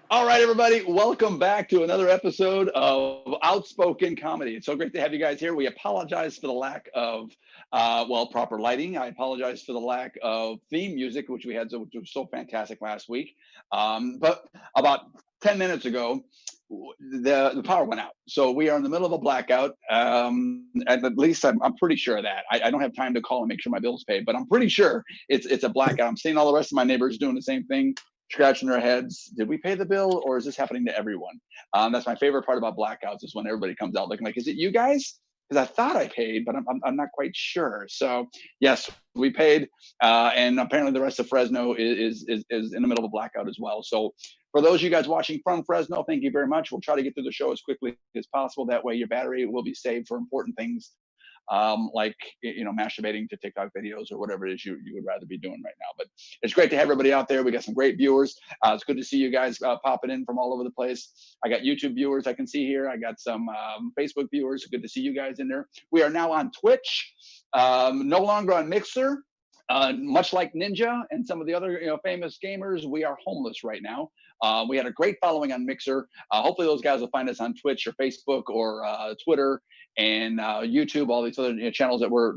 All right, everybody, welcome back to another episode of Outspoken Comedy. It's so great to have you guys here. We apologize for the lack of, proper lighting. I apologize for the lack of theme music, which we had, which was so fantastic last week. But about 10 minutes ago, the power went out. So we are in the middle of a blackout. At least I'm pretty sure of that. I don't have time to call and make sure my bill's paid, but I'm pretty sure it's a blackout. I'm seeing all the rest of my neighbors doing the same thing, scratching their heads. Did we pay the bill, or is this happening to everyone? That's my favorite part about blackouts, is when everybody comes out looking like, is it you guys? Because I thought I paid, but I'm not quite sure. So yes, we paid, and apparently the rest of Fresno is in the middle of a blackout as well. So for those of you guys watching from Fresno, thank you very much. We'll try to get through the show as quickly as possible. That way, your battery will be saved for important things, like masturbating to TikTok videos or whatever it is you would rather be doing right now. But it's great to have everybody out there. We got some great viewers. It's good to see you guys popping in from all over the place. I got YouTube viewers I can see here. I got some Facebook viewers. Good to see you guys in there. We are now on Twitch, no longer on Mixer. Much like Ninja and some of the other famous gamers, we are homeless right now. We had a great following on Mixer. Hopefully, those guys will find us on Twitch or Facebook or Twitter and YouTube, all these other channels that we're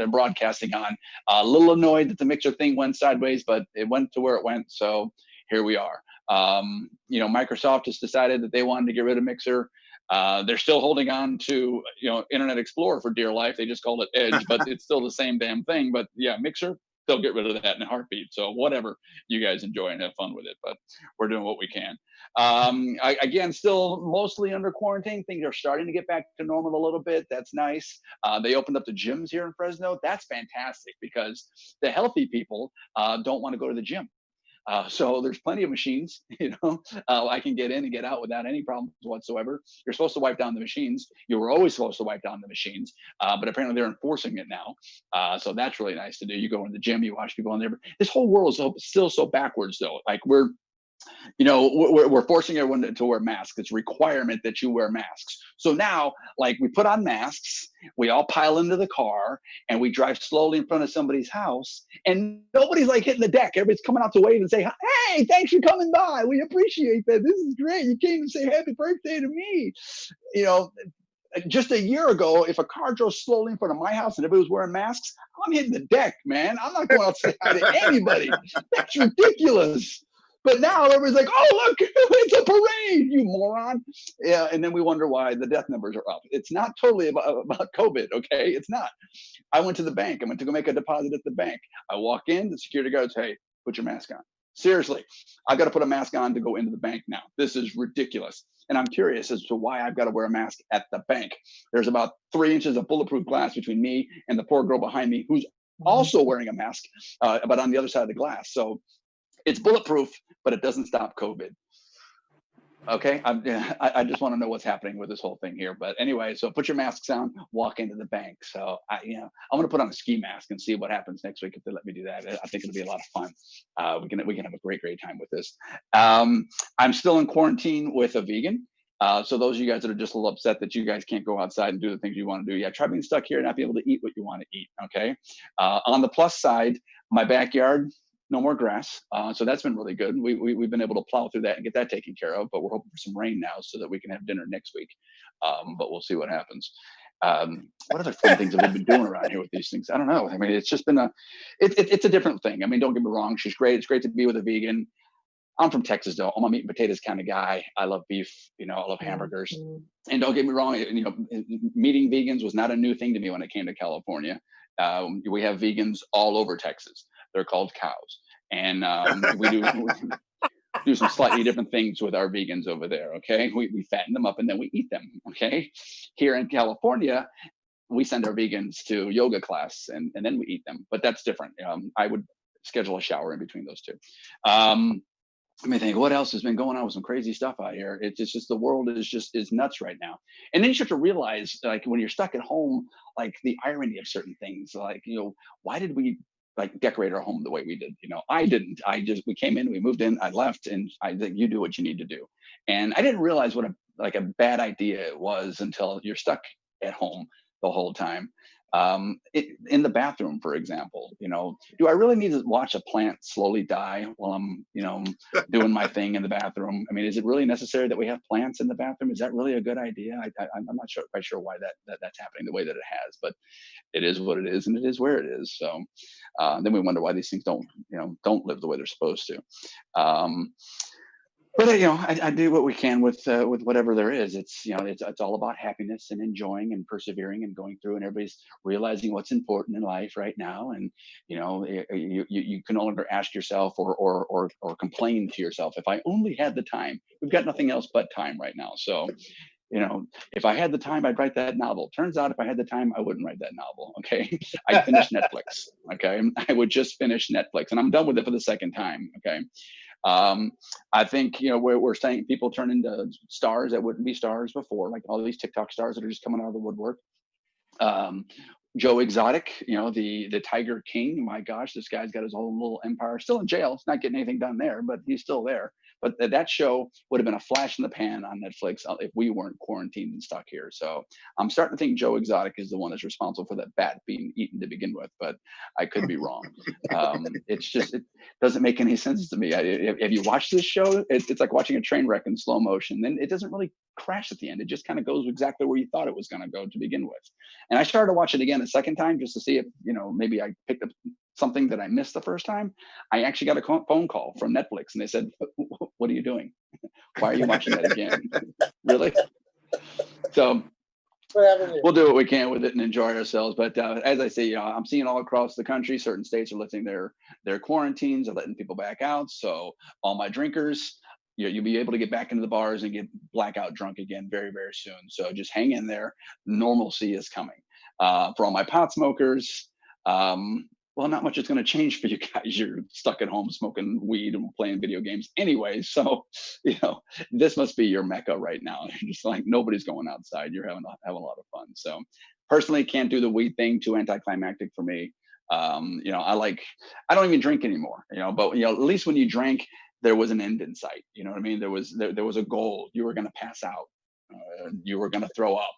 broadcasting on. A little annoyed that the Mixer thing went sideways, but it went to where it went, so here we are. Microsoft has decided that they wanted to get rid of Mixer. They're still holding on to Internet Explorer for dear life. They just called it Edge, but it's still the same damn thing. But yeah, Mixer, they'll get rid of that in a heartbeat. So whatever, you guys enjoy and have fun with it. But we're doing what we can. Again, still mostly under quarantine. Things are starting to get back to normal a little bit. That's nice. They opened up the gyms here in Fresno. That's fantastic, because the healthy people don't want to go to the gym. So there's plenty of machines, I can get in and get out without any problems whatsoever. You're supposed to wipe down the machines. You were always supposed to wipe down the machines, but apparently they're enforcing it now. So that's really nice to do. You go in the gym, you watch people in there. But this whole world is still so backwards, though. Like we're forcing everyone to wear masks. It's a requirement that you wear masks. So now, like, we put on masks, we all pile into the car, and we drive slowly in front of somebody's house, and nobody's like hitting the deck. Everybody's coming out to wave and say, hey, thanks for coming by. We appreciate that. This is great. You came to say happy birthday to me. You know, just a year ago, if a car drove slowly in front of my house and everybody was wearing masks, I'm hitting the deck, man. I'm not going out to say hi to anybody. That's ridiculous. But now everybody's like, oh, look, it's a parade, you moron. Yeah, and then we wonder why the death numbers are up. It's not totally about COVID, okay? It's not. I went to the bank. I went to go make a deposit at the bank. I walk in, the security guard goes, hey, put your mask on. Seriously, I've got to put a mask on to go into the bank now. This is ridiculous. And I'm curious as to why I've got to wear a mask at the bank. There's about 3 inches of bulletproof glass between me and the poor girl behind me who's also wearing a mask, but on the other side of the glass. So it's bulletproof, but it doesn't stop COVID. Okay, I just want to know what's happening with this whole thing here. But anyway, so put your masks on, walk into the bank. So I'm going to put on a ski mask and see what happens next week if they let me do that. I think it'll be a lot of fun. We can have a great time with this. I'm still in quarantine with a vegan. So those of you guys that are just a little upset that you guys can't go outside and do the things you want to do, yeah, try being stuck here and not be able to eat what you want to eat. Okay. On the plus side, my backyard, no more grass. So that's been really good. We've been able to plow through that and get that taken care of, but we're hoping for some rain now so that we can have dinner next week. But we'll see what happens. What other fun things have we been doing around here with these things? I don't know. I mean, it's just been it's a different thing. I mean, don't get me wrong. She's great. It's great to be with a vegan. I'm from Texas, though. I'm a meat and potatoes kind of guy. I love beef. I love hamburgers. And don't get me wrong. Meeting vegans was not a new thing to me when I came to California. We have vegans all over Texas. They're called cows, and we do some slightly different things with our vegans over there. Okay, we fatten them up and then we eat them. Okay, here in California, we send our vegans to yoga class and then we eat them, but that's different. I would schedule a shower in between those two. Let me think, what else has been going on with some crazy stuff out here? It's just the world is nuts right now. And then you start to realize, like, when you're stuck at home, like, the irony of certain things. Like, why did we like decorate our home the way we did? I didn't. We came in, we moved in, I left, and I think you do what you need to do. And I didn't realize what a bad idea it was until you're stuck at home the whole time. In the bathroom, for example, do I really need to watch a plant slowly die while I'm, doing my thing in the bathroom? I mean, is it really necessary that we have plants in the bathroom? Is that really a good idea? I'm not quite sure why that's happening the way that it has, but it is what it is, and it is where it is. So then we wonder why these things don't live the way they're supposed to. But I do what we can with whatever there is. It's all about happiness and enjoying and persevering and going through, and everybody's realizing what's important in life right now. And you can no longer ask yourself or complain to yourself, if I only had the time. We've got nothing else but time right now. So if I had the time, I'd write that novel. Turns out if I had the time, I wouldn't write that novel. Okay. I'd finish Netflix. Okay. I would just finish Netflix, and I'm done with it for the second time. Okay. I think, we're saying people turn into stars that wouldn't be stars before, like all these TikTok stars that are just coming out of the woodwork. Joe Exotic, the Tiger King. My gosh, this guy's got his own little empire, still in jail. It's not getting anything done there, but he's still there. But that show would have been a flash in the pan on Netflix if we weren't quarantined and stuck here. So I'm starting to think Joe Exotic is the one that's responsible for that bat being eaten to begin with, but I could be wrong. It doesn't make any sense to me. Have you watched this show? It's like watching a train wreck in slow motion. Then it doesn't really crash at the end. It just kind of goes exactly where you thought it was going to go to begin with. And I started to watch it again a second time just to see if, maybe I picked up something that I missed the first time. I actually got a phone call from Netflix, and they said, "What are you doing? Why are you watching that again?" Really? So we'll do what we can with it and enjoy ourselves. But as I say, I'm seeing all across the country, certain states are lifting their quarantines, are letting people back out. So all my drinkers, you'll be able to get back into the bars and get blackout drunk again very, very soon. So just hang in there. Normalcy is coming. For all my pot smokers, well, not much is going to change for you guys. You're stuck at home smoking weed and playing video games anyway. So, this must be your mecca right now. Just like nobody's going outside. You're having a lot of fun. So personally, can't do the weed thing, too anticlimactic for me. I don't even drink anymore, but, at least when you drank, there was an end in sight. You know what I mean? There was a goal. You were going to pass out. You were going to throw up.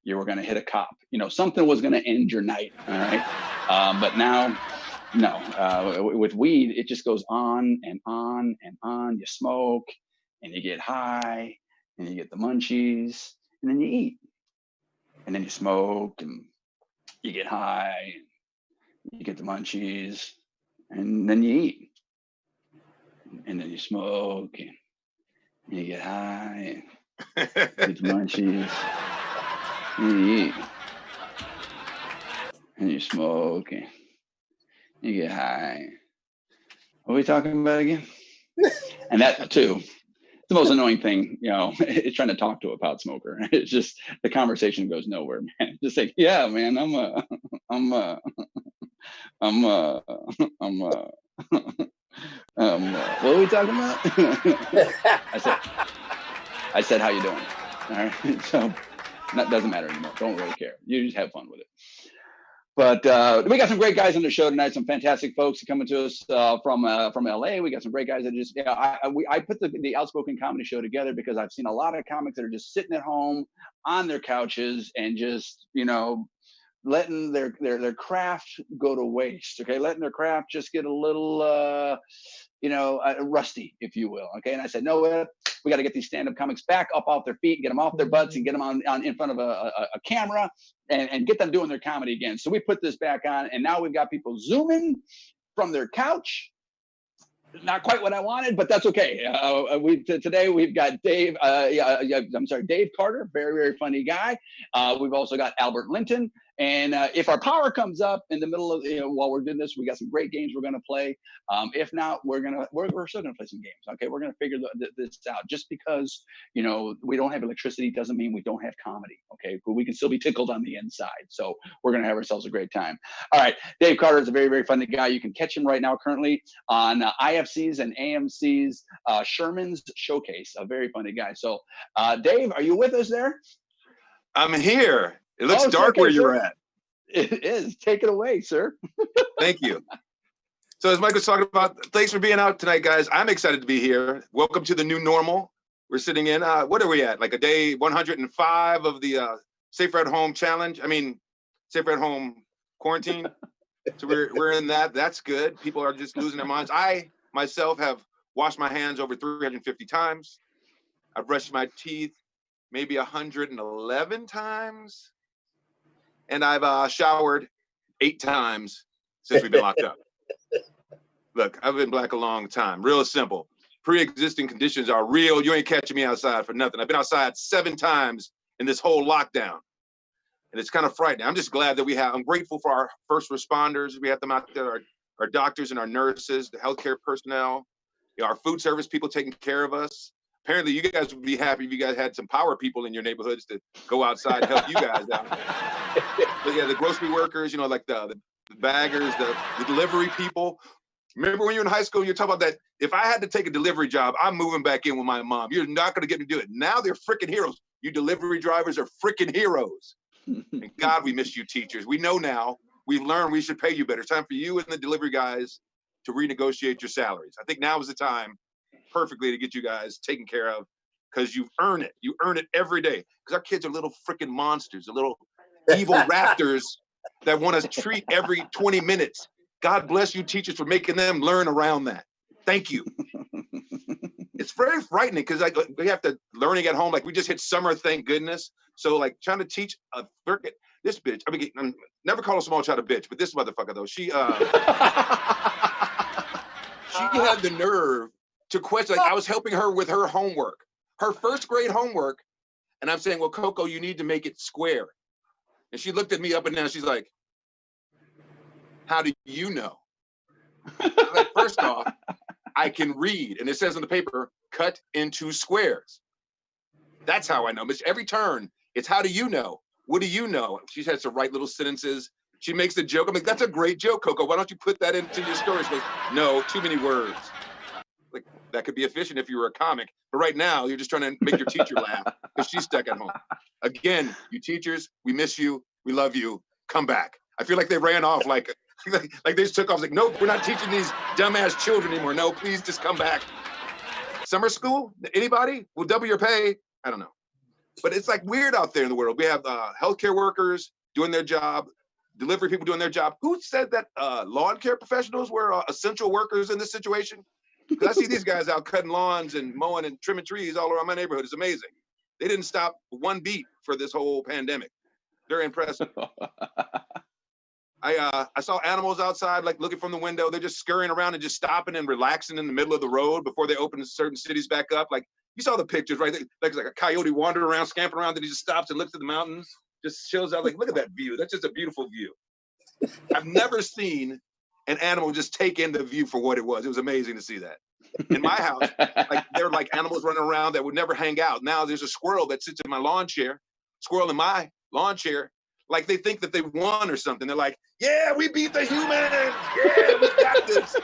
You were going to hit a cop. Something was going to end your night. All right. But now, no. With weed, it just goes on and on and on. You smoke, and you get high, and you get the munchies, and then you eat, and then you smoke, and you get high, you get the munchies, and then you eat, and then you smoke, and you get high, and you get the munchies. And you eat, and you smoke, and you get high. What are we talking about again? And that too, the most annoying thing, is trying to talk to a pot smoker. It's just the conversation goes nowhere, man. Just like, yeah, man, what are we talking about? I said, how you doing? All right, so. That doesn't matter anymore. Don't really care. You just have fun with it. But we got some great guys on the show tonight. Some fantastic folks coming to us from LA. We got some great guys that just I put the Outspoken Comedy Show together because I've seen a lot of comics that are just sitting at home on their couches and just letting their craft go to waste. Okay, letting their craft just get a little rusty, if you will. Okay, and I said, no, we got to get these stand-up comics back up off their feet, get them off their butts, and get them on in front of a camera, and get them doing their comedy again. So we put this back on, and now we've got people zooming from their couch. Not quite what I wanted, but that's okay. Today we've got Dave. Dave Carter, very, very funny guy. We've also got Albert Linton. And if our power comes up in the middle of, while we're doing this, we got some great games we're going to play. If not, we're still going to play some games. Okay, we're going to figure this out. Just because we don't have electricity doesn't mean we don't have comedy. Okay, but we can still be tickled on the inside. So we're going to have ourselves a great time. All right, Dave Carter is a very, very funny guy. You can catch him right now currently on IFC's and AMC's Sherman's Showcase. A very funny guy. So Dave, are you with us there? I'm here. It looks dark where you're at. It is. Take it away, sir. Thank you. So as Mike was talking about, thanks for being out tonight, guys. I'm excited to be here. Welcome to the new normal. We're sitting in, what are we at? Like a day 105 of the Safer at Home Challenge. I mean, safer at home quarantine. So we're in that. That's good. People are just losing their minds. I myself have washed my hands over 350 times. I've brushed my teeth maybe 111 times. And I've showered 8 times since we've been locked up. Look, I've been black a long time. Real simple. Pre-existing conditions are real. You ain't catching me outside for nothing. I've been outside 7 times in this whole lockdown. And it's kind of frightening. I'm just glad that I'm grateful for our first responders. We have them out there, our doctors and our nurses, the healthcare personnel, our food service people taking care of us. Apparently, you guys would be happy if you guys had some power people in your neighborhoods to go outside and help you guys out. But yeah, the grocery workers, like the baggers, the delivery people. Remember when you were in high school, you're talking about that, if I had to take a delivery job, I'm moving back in with my mom. You're not going to get me to do it. Now they're freaking heroes. You delivery drivers are freaking heroes. And God, we miss you teachers. We know now, we've learned we should pay you better. It's time for you and the delivery guys to renegotiate your salaries. I think now is the time perfectly to get you guys taken care of, because you earn it. You earn it every day. Because our kids are little freaking monsters, the little evil raptors that want to treat every 20 minutes. God bless you teachers for making them learn around that. Thank you. It's very frightening because we have to learning at home. Like we just hit summer, thank goodness. So like trying to teach this bitch. I mean, never call a small child a bitch, but this motherfucker though, she had the nerve to question. Like I was helping her with her homework, her first grade homework, and I'm saying, well, Coco, you need to make it square. And she looked at me up and down. She's like, how do you know? Like, first off, I can read, and it says on the paper, cut into squares. That's how I know. But every turn, it's how do you know? What do you know? She has to write little sentences. She makes the joke. I'm like, that's a great joke, Coco. Why don't you put that into your story? She goes, no, too many words. Like that could be efficient if you were a comic. But right now, you're just trying to make your teacher laugh because she's stuck at home. Again, you teachers, we miss you. We love you. Come back. I feel like they ran off like they just took off. Like, nope, we're not teaching these dumbass children anymore. No, please just come back. Summer school? Anybody? We'll double your pay. I don't know. But it's like weird out there in the world. We have healthcare workers doing their job, delivery people doing their job. Who said that lawn care professionals were essential workers in this situation? Because I see these guys out cutting lawns and mowing and trimming trees all around my neighborhood. It's amazing. They didn't stop one beat for this whole pandemic. They're impressive. I saw animals outside, like looking from the window. They're just scurrying around and just stopping and relaxing in the middle of the road before they open certain cities back up. Like you saw the pictures, right? Like a coyote wandering around, scampering around, then he just stops and looks at the mountains, just chills out. Like, look at that view. That's just a beautiful view. I've never seen an animal just take in the view for what it was. It was amazing to see that. In my house, like there are like animals running around that would never hang out. Now there's a squirrel that sits in my lawn chair, squirrel in my lawn chair. Like they think that they won or something. They're like, yeah, we beat the humans. Yeah, we got this.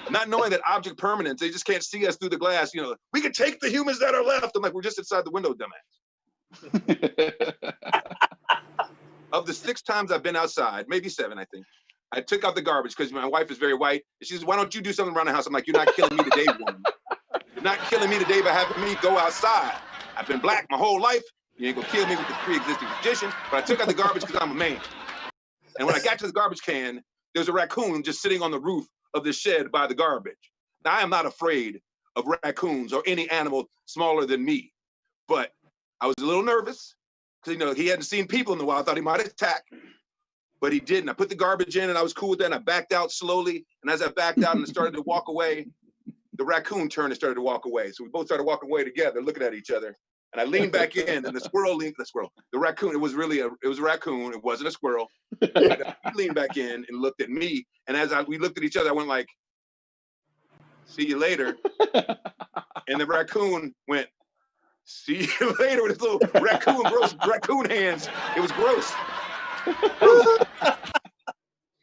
Not knowing that object permanence, they just can't see us through the glass. We can take the humans that are left. I'm like, we're just inside the window, dumbass. Of the 6 times I've been outside, maybe 7, I think, I took out the garbage because my wife is very white. And she says, why don't you do something around the house? I'm like, you're not killing me today, woman. You're not killing me today by having me go outside. I've been black my whole life. You ain't gonna kill me with this pre-existing condition, but I took out the garbage because I'm a man. And when I got to the garbage can, there was a raccoon just sitting on the roof of the shed by the garbage. Now, I am not afraid of raccoons or any animal smaller than me, but I was a little nervous because, he hadn't seen people in a while. I thought he might attack, but he didn't. I put the garbage in and I was cool with that. And I backed out slowly. And as I backed out and started to walk away, the raccoon turned and started to walk away. So we both started walking away together, looking at each other. And I leaned back in, and the raccoon, it was a raccoon. It wasn't a squirrel. He leaned back in and looked at me. And as we looked at each other, I went like, see you later. And the raccoon went, see you later with his little gross raccoon hands. It was gross.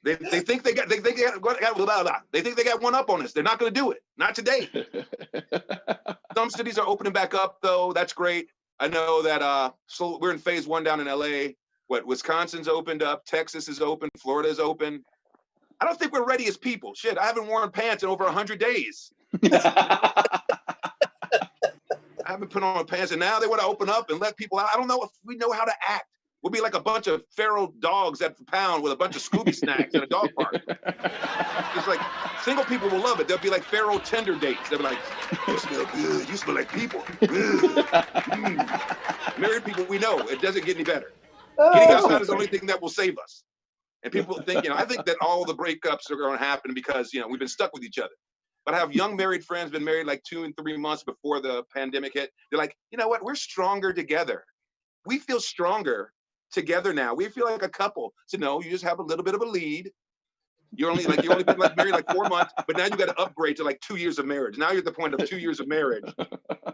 They think they got one up on us. They're not going to do it. Not today. Some cities are opening back up, though. That's great. I know that so we're in phase 1 down in LA. Wisconsin's opened up. Texas is open. Florida is open. I don't think we're ready as people. Shit, I haven't worn pants in over 100 days. I haven't put on pants, and now they want to open up and let people out. I don't know if we know how to act. We'll be like a bunch of feral dogs at the pound with a bunch of Scooby snacks in a dog park. It's like single people will love it. They'll be like feral Tinder dates. They'll be like, "You smell good. You smell like people." Married people, we know it doesn't get any better. Getting outside is the only thing that will save us. And people think, I think that all the breakups are going to happen because we've been stuck with each other. But I have young married friends, been married like 2 and 3 months before the pandemic hit. They're like, you know what? We're stronger together. We feel stronger together now. We feel like a couple. So no, you just have a little bit of a lead. You're only been married like 4 months, but now you got to upgrade to like 2 years of marriage. Now you're at the point of 2 years of marriage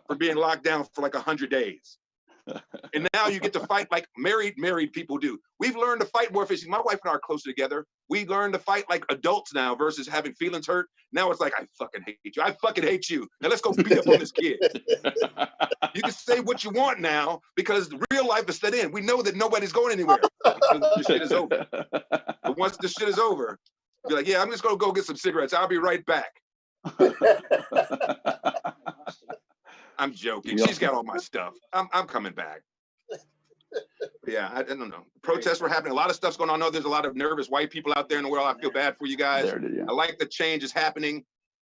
for being locked down for like 100 days. And now you get to fight like married people do. We've learned to fight more efficiently. My wife and I are closer together. We learn to fight like adults now versus having feelings hurt. Now it's like, I fucking hate you. I fucking hate you. Now let's go beat up on this kid. You can say what you want now because real life is set in. We know that nobody's going anywhere until the shit is over. But once the shit is over, be like, yeah, I'm just gonna go get some cigarettes. I'll be right back. I'm joking. She's got all my stuff. I'm coming back. Yeah, I don't know. Protests were happening. A lot of stuff's going on. I know there's a lot of nervous white people out there in the world. I feel bad for you guys. I like the change is happening,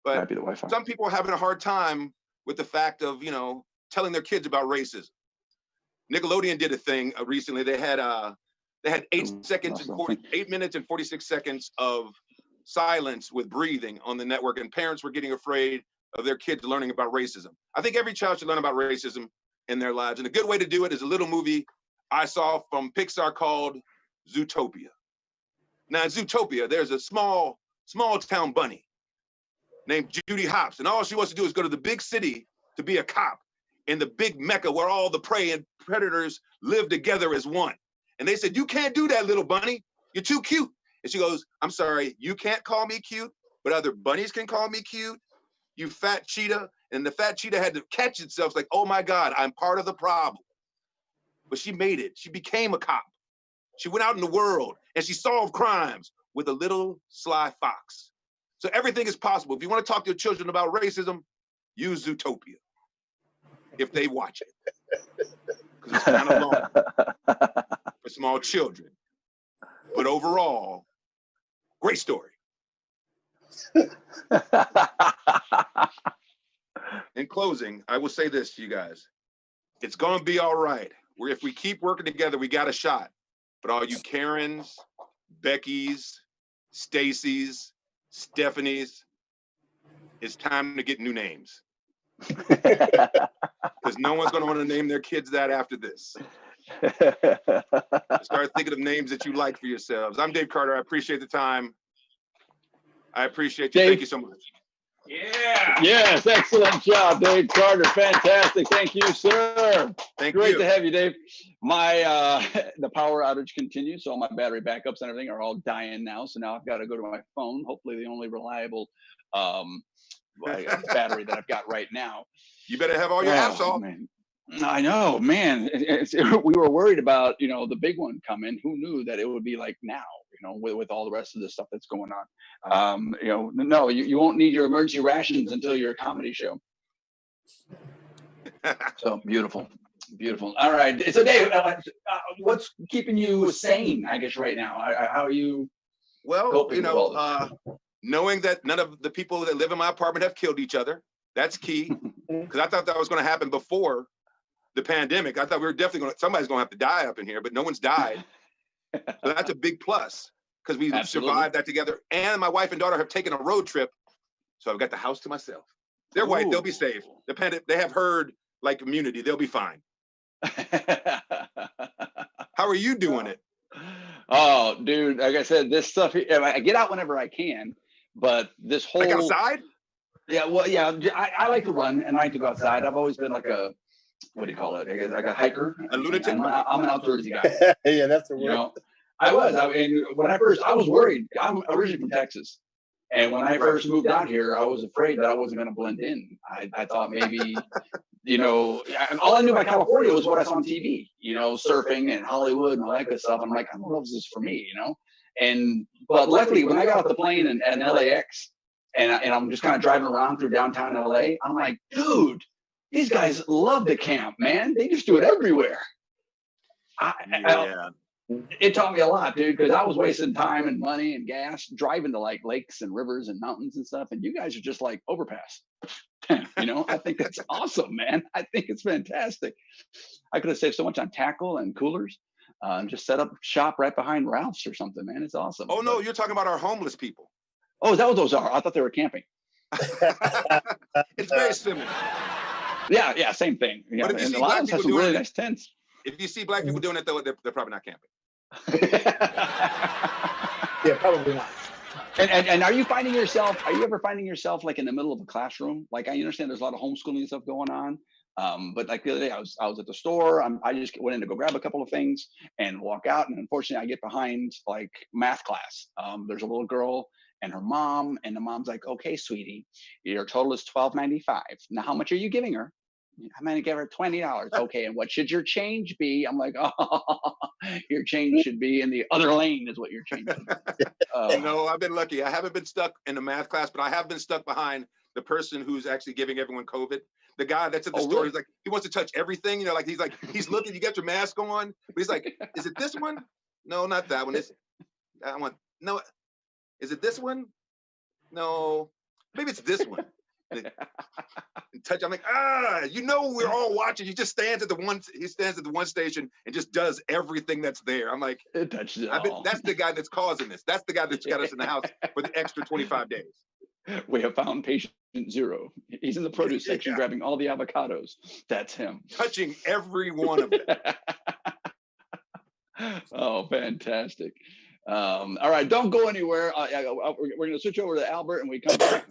but some people are having a hard time with the fact of telling their kids about racism. Nickelodeon did a thing recently. They had 8 minutes and 46 seconds of silence with breathing on the network, and parents were getting afraid of their kids learning about racism. I think every child should learn about racism in their lives. And a good way to do it is a little movie I saw from Pixar called Zootopia. Now in Zootopia, there's a small town bunny named Judy Hopps. And all she wants to do is go to the big city to be a cop in the big mecca where all the prey and predators live together as one. And they said, you can't do that, little bunny. You're too cute. And she goes, I'm sorry, you can't call me cute, but other bunnies can call me cute. You fat cheetah. And the fat cheetah had to catch itself like, oh my God, I'm part of the problem. But she made it. She became a cop. She went out in the world and she solved crimes with a little sly fox. So everything is possible. If you want to talk to your children about racism, use Zootopia. If they watch it. Because it's kind of long for small children. But overall, great story. In closing, I will say this to you guys. It's going to be all right. If we keep working together, we got a shot. But all you Karens, Beckys, Stacy's, Stephanie's, it's time to get new names. Because no one's going to want to name their kids that after this. Start thinking of names that you like for yourselves. I'm Dave Carter. I appreciate the time. I appreciate you. Dave. Thank you so much. Yeah. Yes, excellent job, Dave Carter. Fantastic. Thank you, sir. Great to have you, Dave. My the power outage continues, so all my battery backups and everything are all dying now. So now I've got to go to my phone. Hopefully, the only reliable battery that I've got right now. You better have all your apps off. Man. I know, man. We were worried about the big one coming. Who knew that it would be like now? With all the rest of the stuff that's going on. No, you won't need your emergency rations until your comedy show. So beautiful. All right. So Dave, what's keeping you sane, I guess, right now? How are you? Well, knowing that none of the people that live in my apartment have killed each other. That's key. Because I thought that was going to happen before the pandemic. I thought we were definitely somebody's going to have to die up in here, but no one's died. So that's a big plus because we survived that together. And my wife and daughter have taken a road trip. So I've got the house to myself. They're white. They'll be safe. They have herd like immunity. They'll be fine. How are you doing it? Oh, dude, like I said, this stuff, I get out whenever I can, but this whole... Like outside? Yeah, well, yeah, I like to run and I like to go outside. I've always been like a, what do you call it? Like a hiker. A lunatic? I'm an outdoorsy guy. Yeah, that's the word. I was worried. I'm originally from Texas. And when I first moved out here, I was afraid that I wasn't going to blend in. I thought maybe, all I knew about California was what I saw on TV, surfing and Hollywood and all that good stuff. I'm like, I don't know if this is for me, But luckily, when I got off the plane in LAX, and I'm just kind of driving around through downtown LA, I'm like, dude, these guys love to camp, man. They just do it everywhere. Yeah. It taught me a lot, dude, because I was wasting time and money and gas driving to like lakes and rivers and mountains and stuff. And you guys are just like overpass. I think that's awesome, man. I think it's fantastic. I could have saved so much on tackle and coolers. And just set up shop right behind Ralph's or something, man. It's awesome. Oh no, you're talking about our homeless people. Oh, is that what those are? I thought they were camping. It's very similar. Yeah, same thing. Yeah, But if you and see a lot black of them have people some doing really it, nice tents. if you see black people doing it, though, they're probably not camping. Yeah, probably not. And are you ever finding yourself like in the middle of a classroom? Like, I understand there's a lot of homeschooling stuff going on. But like the other day, I was at the store. I just went in to go grab a couple of things and walk out. And unfortunately, I get behind like math class. There's a little girl and her mom, and the mom's like, "Okay, sweetie, your total is $12.95. Now, how much are you giving her?" "I'm gonna give her $20. "Okay, and what should your change be?" I'm like, "Oh, your change should be in the other lane," is what your change is. No, I've been lucky. I haven't been stuck in the math class, but I have been stuck behind the person who's actually giving everyone COVID. The guy that's at the store, really? he's like, he wants to touch everything. Like he's looking. You got your mask on, but he's like, "Is it this one? No, not that one. I want no. Is it this one? No, maybe it's this one." And touch. I'm like, we're all watching. He stands at the one station and just does everything that's there. I'm like, It touches it all. that's the guy that's causing this. That's the guy that's got us in the house for the extra 25 days. We have found patient zero. He's in the produce section grabbing all the avocados. That's him. Touching every one of them. Oh, fantastic. All right, don't go anywhere. We're going to switch over to Albert, and we come back.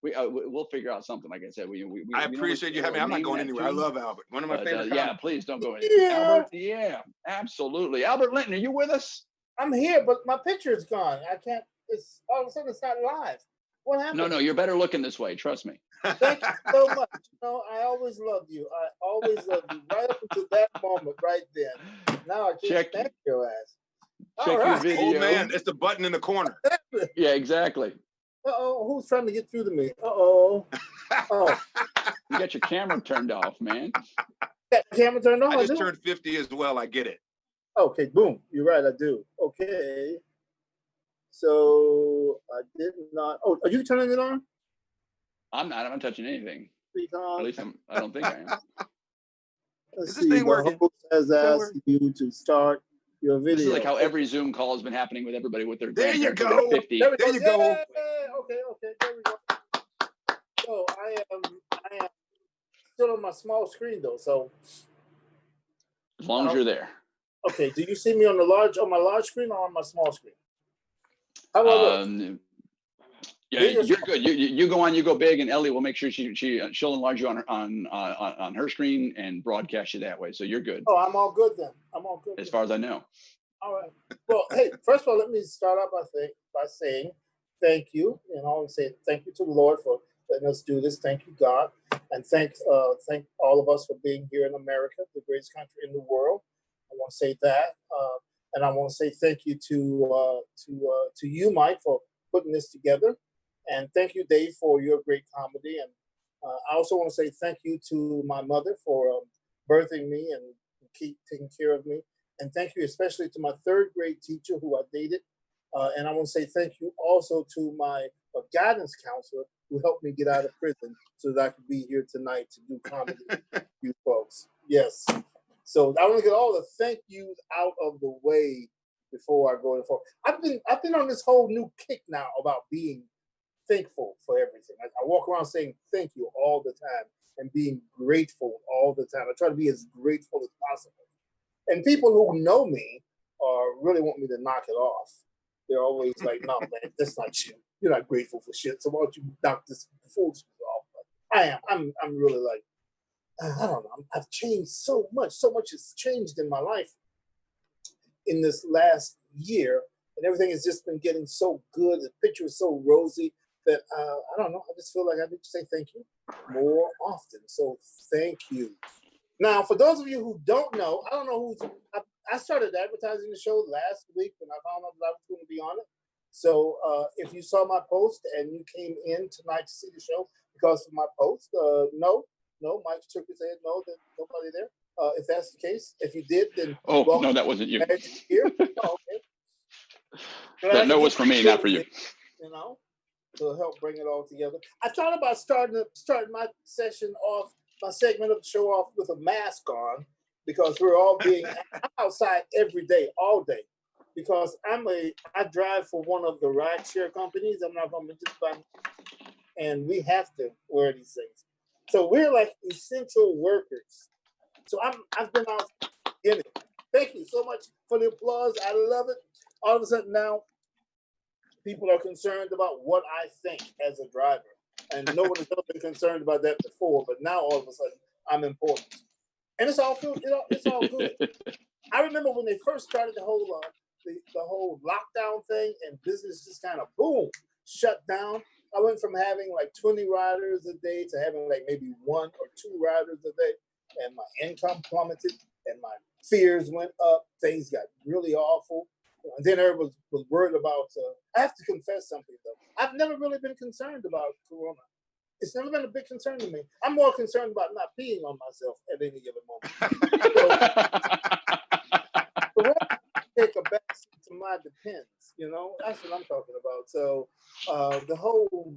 We'll figure out something. Like I said, I appreciate you having me. I'm not going anywhere. I love Albert. One of my favorite. Yeah, please don't go anywhere. Yeah. Albert, yeah, absolutely. Albert Linton, are you with us? I'm here, but my picture is gone. I can't. It's all of a sudden it's not live. What happened? No, you're better looking this way. Trust me. Thank you so much. I always loved you. I always loved you. Right up until that moment, right then. Now I can't stand your ass. Check your video. Oh man, it's the button in the corner. Yeah, exactly. Who's trying to get through to me? Oh. You got your camera turned off, man. Got the camera turned off? I just turned 50 as well. I get it. Okay, boom. You're right, I do. Okay. So I did not. Oh, are you turning it on? I'm not. I'm not touching anything. Because At least I don't think I am. Let's Is this thing working? The host has asked you to start your video. This is like how every Zoom call has been happening with everybody with their There you grandparents go. 50. There you go. Yeah, okay, there we go. So I am still on my small screen though. So As long as you're there. okay, do you see me on my large screen or on my small screen? How about yeah, you're good. You go on, you go big, and Ellie will make sure she'll enlarge you on her screen and broadcast you that way. So you're good. Oh, I'm all good then. I'm all good. As far as I know. All right. Well, hey, first of all, let me start out by saying thank you, and I want to say thank you to the Lord for letting us do this. Thank you, God, and thank all of us for being here in America, the greatest country in the world. I want to say that, and I want to say thank you to you, Mike, for putting this together, and thank you, Dave, for your great comedy. And I also want to say thank you to my mother for birthing me and keep taking care of me. And thank you especially to my third grade teacher who I dated. And I want to say thank you also to my guidance counselor who helped me get out of prison so that I could be here tonight to do comedy with you folks. Yes. So I want to get all the thank yous out of the way before I go in. I've been on this whole new kick now about being thankful for everything. I walk around saying thank you all the time and being grateful all the time. I try to be as grateful as possible. And people who know me really want me to knock it off. They're always like, "No, man, that's not you. You're not grateful for shit. So why don't you knock this foolishness off?" But I am. I'm really like, I don't know. I've changed so much. So much has changed in my life in this last year, and everything has just been getting so good. The picture is so rosy that I don't know. I just feel like I need to say thank you more often. So thank you. Now, for those of you who don't know, I don't know who's. I started advertising the show last week when I found out that I was going to be on it. So if you saw my post and you came in tonight to see the show because of my post, no, Mike shook his head, no, there's nobody there. if that's the case. If you did, then Oh, welcome. no, that wasn't you. Here. Oh, okay. That no was for me, not for you. You know, to help bring it all together. I thought about starting my session off, my segment of the show off with a mask on, because we're all being I'm outside every day, all day, because I drive for one of the rideshare companies. I'm not going to mention it, and we have to wear these things. So we're like essential workers. So I've been out in it. Thank you so much for the applause. I love it. All of a sudden now, people are concerned about what I think as a driver. And no one has ever been concerned about that before, but now all of a sudden I'm important. And it's all good. It's all good. I remember when they first started the whole lockdown thing, and business just kind of boom, shut down. I went from having like 20 riders a day to having like maybe 1 or 2 riders a day. And my income plummeted and my fears went up. Things got really awful. And then everyone was worried about, I have to confess something though. I've never really been concerned about Corona. It's never been a big concern to me. I'm more concerned about not peeing on myself at any given moment. So, Corona take a backseat to my depends, you know? That's what I'm talking about. So the whole,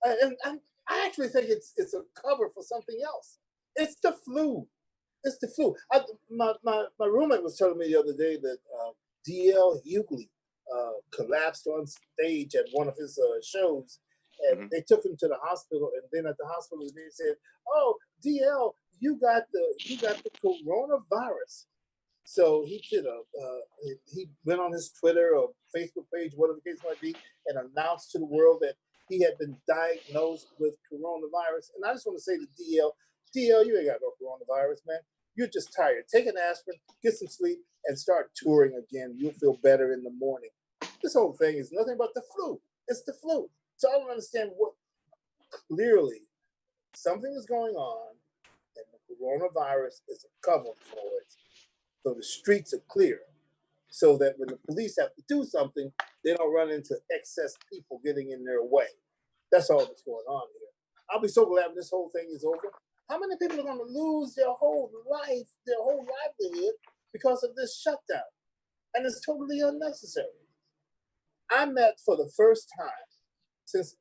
I actually think it's a cover for something else. It's the flu. It's the flu. My roommate was telling me the other day that D.L. Hughley collapsed on stage at one of his shows, and they took him to the hospital. And then at the hospital, they said, "Oh, D.L., you got the coronavirus." So he did he went on his Twitter or Facebook page, whatever the case might be, and announced to the world that he had been diagnosed with coronavirus. And I just want to say to DL, you ain't got no coronavirus, man. You're just tired. Take an aspirin, get some sleep, and start touring again. You'll feel better in the morning. This whole thing is nothing but the flu. It's the flu. So I don't understand what clearly something is going on, and the coronavirus is a cover for it. So the streets are clear, so that when the police have to do something, they don't run into excess people getting in their way. That's all that's going on here. I'll be so glad when this whole thing is over. How many people are going to lose their whole life, their whole livelihood because of this shutdown? And it's totally unnecessary. I met for the first time since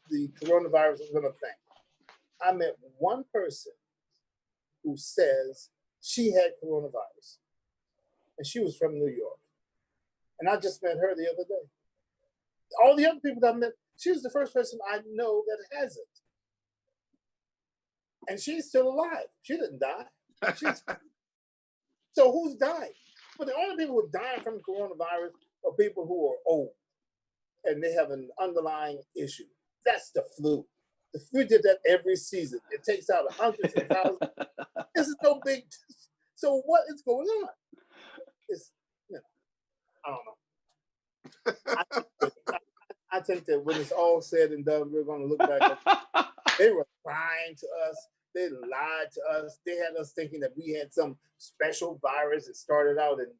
the coronavirus has been a thing. I met one person who says she had coronavirus, and she was from New York. And I just met her the other day. All the other people that I met, she was the first person I know that has it. And she's still alive. She didn't die. So who's dying? But the only people who are dying from coronavirus are people who are old and they have an underlying issue. That's the flu. The flu did that every season. It takes out hundreds of thousands. This is no big. So what is going on? It's, I don't know. I think that when it's all said and done, we're going to look back at they were lying to us. They lied to us. They had us thinking that we had some special virus. It started out in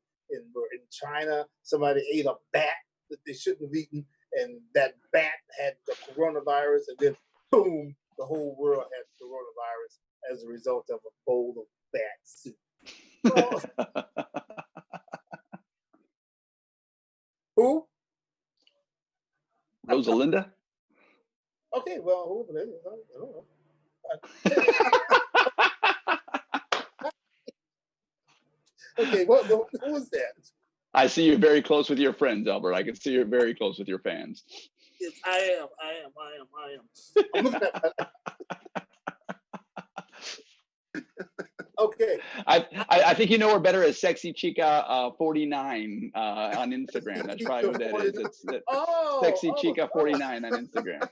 China. Somebody ate a bat that they shouldn't have eaten, and that bat had the coronavirus, and then boom, the whole world had coronavirus as a result of a bowl of bat soup. Well, who? Rosalinda? Okay, well, who? I don't know. Okay, who was that? I see you're very close with your friends, Albert. I can see you're very close with your fans. Yes, I am. I'm looking at Okay. I think you know her better as Sexy Chica 49 on Instagram. That's probably what that is. It's Sexy Chica 49 on Instagram.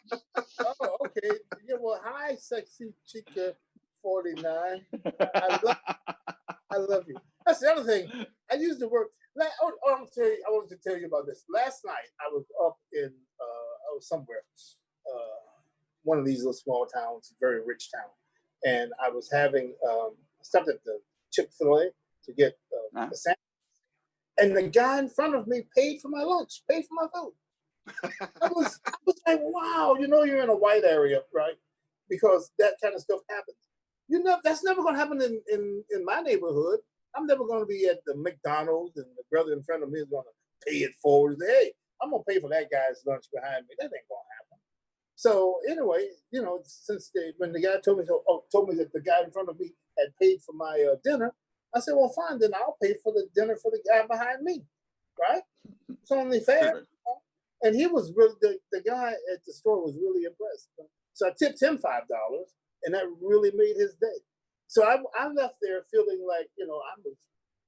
Oh, okay. Yeah, well, hi, Sexy Chica 49. I love you. That's the other thing. I used the word. I wanted to tell you about this. Last night, I was up in, I was somewhere, one of these little small towns, very rich town, and I was having stopped at the Chick-fil-A to get a sandwich, and the guy in front of me paid for my lunch, paid for my food. I was like, wow, you're in a white area, right? Because that kind of stuff happens. That's never going to happen in my neighborhood. I'm never going to be at the McDonald's and the brother in front of me is going to pay it forward. Hey, I'm going to pay for that guy's lunch behind me. That ain't going to happen. So anyway, since when the guy told me that the guy in front of me had paid for my dinner, I said, well, fine, then I'll pay for the dinner for the guy behind me, right? It's only fair. And he was really, the guy at the store was really impressed. So I tipped him $5, and that really made his day. So I left there feeling like, I was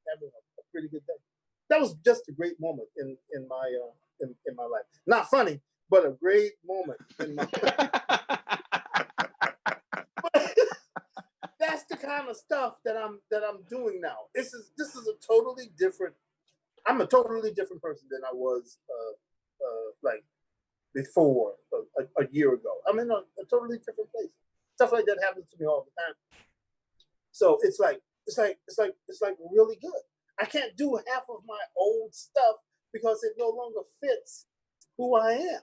having a pretty good day. That was just a great moment in my life. Not funny, but a great moment in my life. That's the kind of stuff that I'm doing now. This is a totally different. I'm a totally different person than I was like before a year ago. I'm in a totally different place. Stuff like that happens to me all the time. So it's like really good. I can't do half of my old stuff because it no longer fits who I am.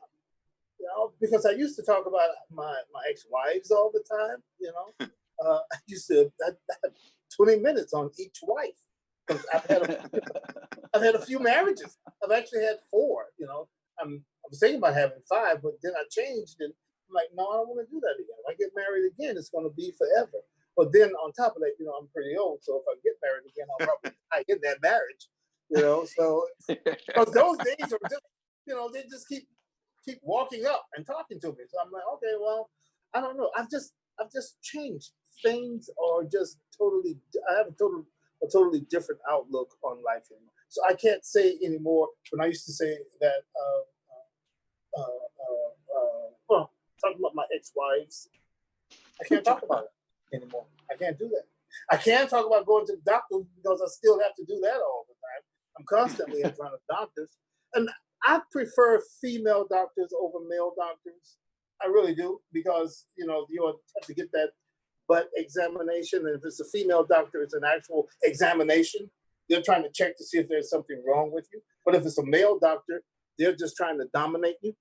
Because I used to talk about my ex-wives all the time. I used to I had 20 minutes on each wife because I've had a few marriages. I've actually had 4. I was thinking about having 5, but then I changed and I'm like, no, I don't want to do that again. If I get married again, it's going to be forever. But then on top of that, I'm pretty old, so if I get married again, I'll probably die in that marriage. So because those days are just, they just keep walking up and talking to me. So I'm like, okay, well, I don't know. I've just changed. Things are just totally. I have a totally different outlook on life anymore. So I can't say anymore. When I used to say that, well, talking about my ex-wives, I can't talk about it anymore. I can't do that. I can't talk about going to the doctor because I still have to do that all the time. I'm constantly in front of doctors, and I prefer female doctors over male doctors. I really do because you have to get that butt examination, and if it's a female doctor, it's an actual examination. They're trying to check to see if there's something wrong with you. But if it's a male doctor, they're just trying to dominate you.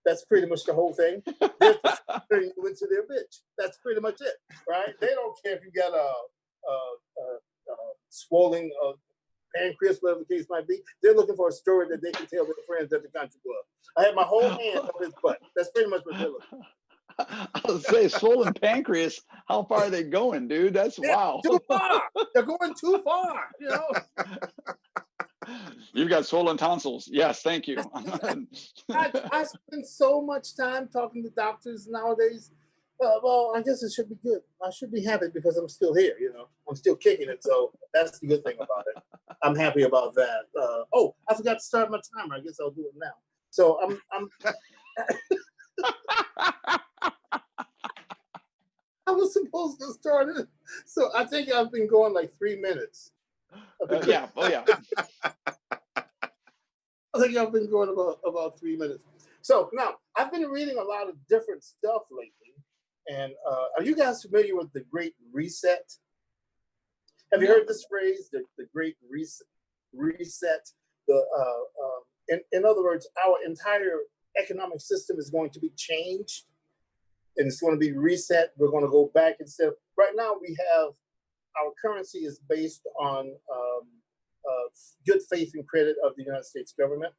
That's pretty much the whole thing. They're just turning you into their bitch. That's pretty much it, right? They don't care if you got a swollen pancreas, whatever the case might be. They're looking for a story that they can tell their friends at the country club. I had my whole hand on his butt. That's pretty much what they're looking for. I was say swollen pancreas. How far are they going, dude? That's wow. Too far. They're going too far. You've got swollen tonsils. Yes, thank you. I spend so much time talking to doctors nowadays. Well, I guess it should be good. I should be happy because I'm still here. I'm still kicking it. So that's the good thing about it. I'm happy about that. I forgot to start my timer. I guess I'll do it now. So I'm. I was supposed to start it, so I think I've been going like 3 minutes. Yeah. Oh yeah. I think I've been going about 3 minutes. So now I've been reading a lot of different stuff lately, and are you guys familiar with the Great Reset? Have you heard this phrase, the Great Reset? In other words, our entire economic system is going to be changed. And it's going to be reset. We're going to go back instead of right now. We have our currency is based on good faith and credit of the United States government.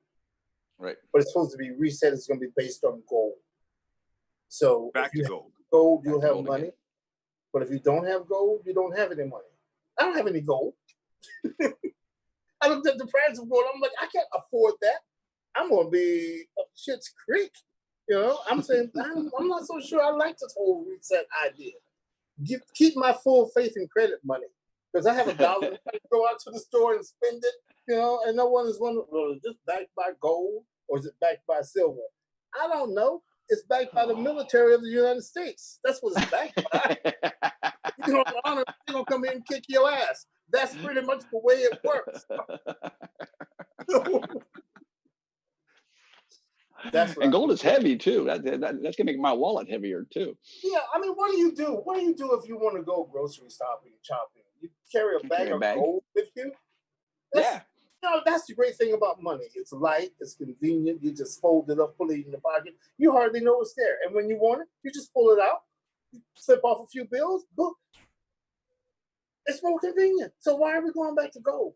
Right. But it's supposed to be reset. It's going to be based on gold. So back to gold. Gold, you'll have money. Again. But if you don't have gold, you don't have any money. I don't have any gold. I looked at the price of gold. I'm like, I can't afford that. I'm going to be up Shit's Creek. I'm saying, I'm not so sure I like this whole reset idea. Keep my full faith and credit money. Because I have $1, I can go out to the store and spend it, and no one is wondering, well, is this backed by gold or is it backed by silver? I don't know. It's backed by the military of the United States. That's what it's backed by. They're going to come in and kick your ass. That's pretty much the way it works. And gold is heavy too. That's gonna make my wallet heavier too. Yeah, I mean, what do you do? What do you do if you want to go grocery shopping? You carry a bag of gold with you. That's the great thing about money. It's light. It's convenient. You just fold it up, put it in your pocket. You hardly know it's there. And when you want it, you just pull it out, you slip off a few bills. Boom. It's more convenient. So why are we going back to gold?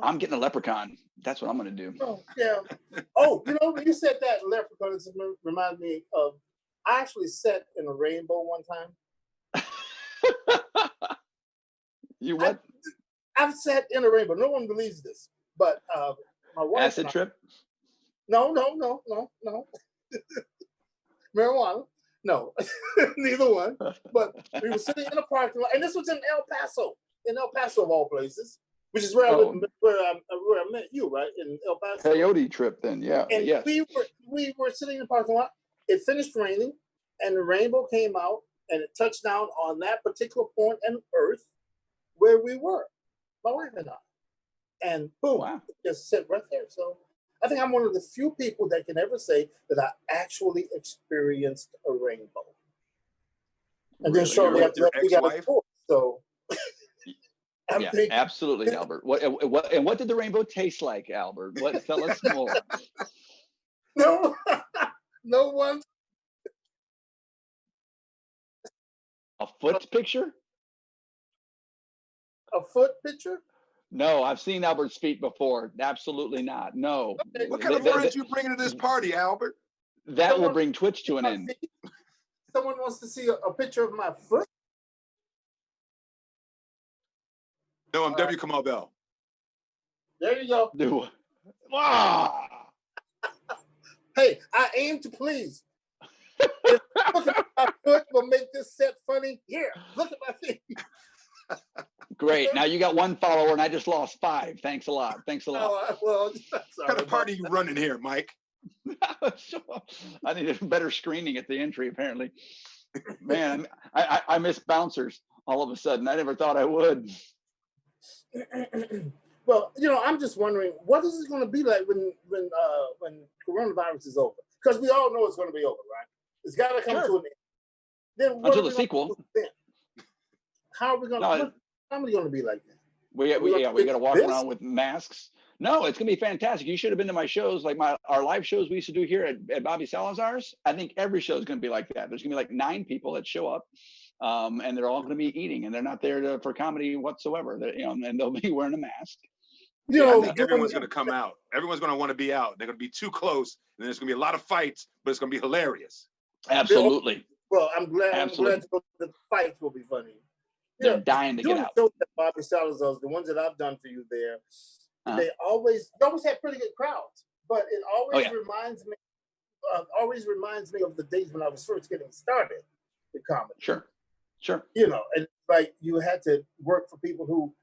I'm getting a leprechaun. That's what I'm going to do. Oh, yeah. Oh, when you said that leprechaun, it reminded me of, I actually sat in a rainbow one time. You what? I've sat in a rainbow. No one believes this, but my wife. Acid trip? No. Marijuana? No, neither one. But we were sitting in a parking lot, and this was in El Paso of all places, which is where I met you, right, in El Paso. Coyote trip, then, yeah. And yes. we were sitting in the parking lot. It finished raining, and the rainbow came out, and it touched down on that particular point on Earth where we were, my wife and I, and boom, Wow. it just sit right there. So I think I'm one of the few people that can ever say that I actually experienced a rainbow. And then shortly after that, we got a divorce. So yeah, absolutely, Albert. What did the rainbow taste like, Albert? Tell us more. No one. A foot picture? A foot picture? No, I've seen Albert's feet before. Absolutely not. No. Okay. What kind of friends you bringing to this party, Albert? That will bring Twitch to an end. Someone wants to see a picture of my foot? No, I'm W. Kamal Bell. There you go. Do wow. Hey, I aim to please. If look at my foot will make this set funny. Here, look at my feet. Great. Now you got one follower, and I just lost 5. Thanks a lot. Oh, well, what kind of party you running here, Mike? I need a better screening at the entry, apparently. Man, I miss bouncers all of a sudden. I never thought I would. Well, I'm just wondering, what is it going to be like when coronavirus is over? Because we all know it's going to be over, right? It's got to come to an end. Then until the sequel. How are we going to? What comedy going to be like that? We got to walk around with masks. No, it's gonna be fantastic. You should have been to my shows, like our live shows we used to do here at Bobby Salazar's. I think every show is gonna be like that. There's gonna be like 9 people that show up, and they're all gonna be eating, and they're not there for comedy whatsoever. And they'll be wearing a mask. I think everyone's gonna come out. Everyone's gonna want to be out. They're gonna be too close, and there's gonna be a lot of fights, but it's gonna be hilarious. Absolutely. Well, I'm glad the fights will be funny. They're dying to get out. Shows at Bobby Salazar's, the ones that I've done for you there. They always had pretty good crowds, but it always reminds me of the days when I was first getting started in comedy. Sure. And like you had to work for people who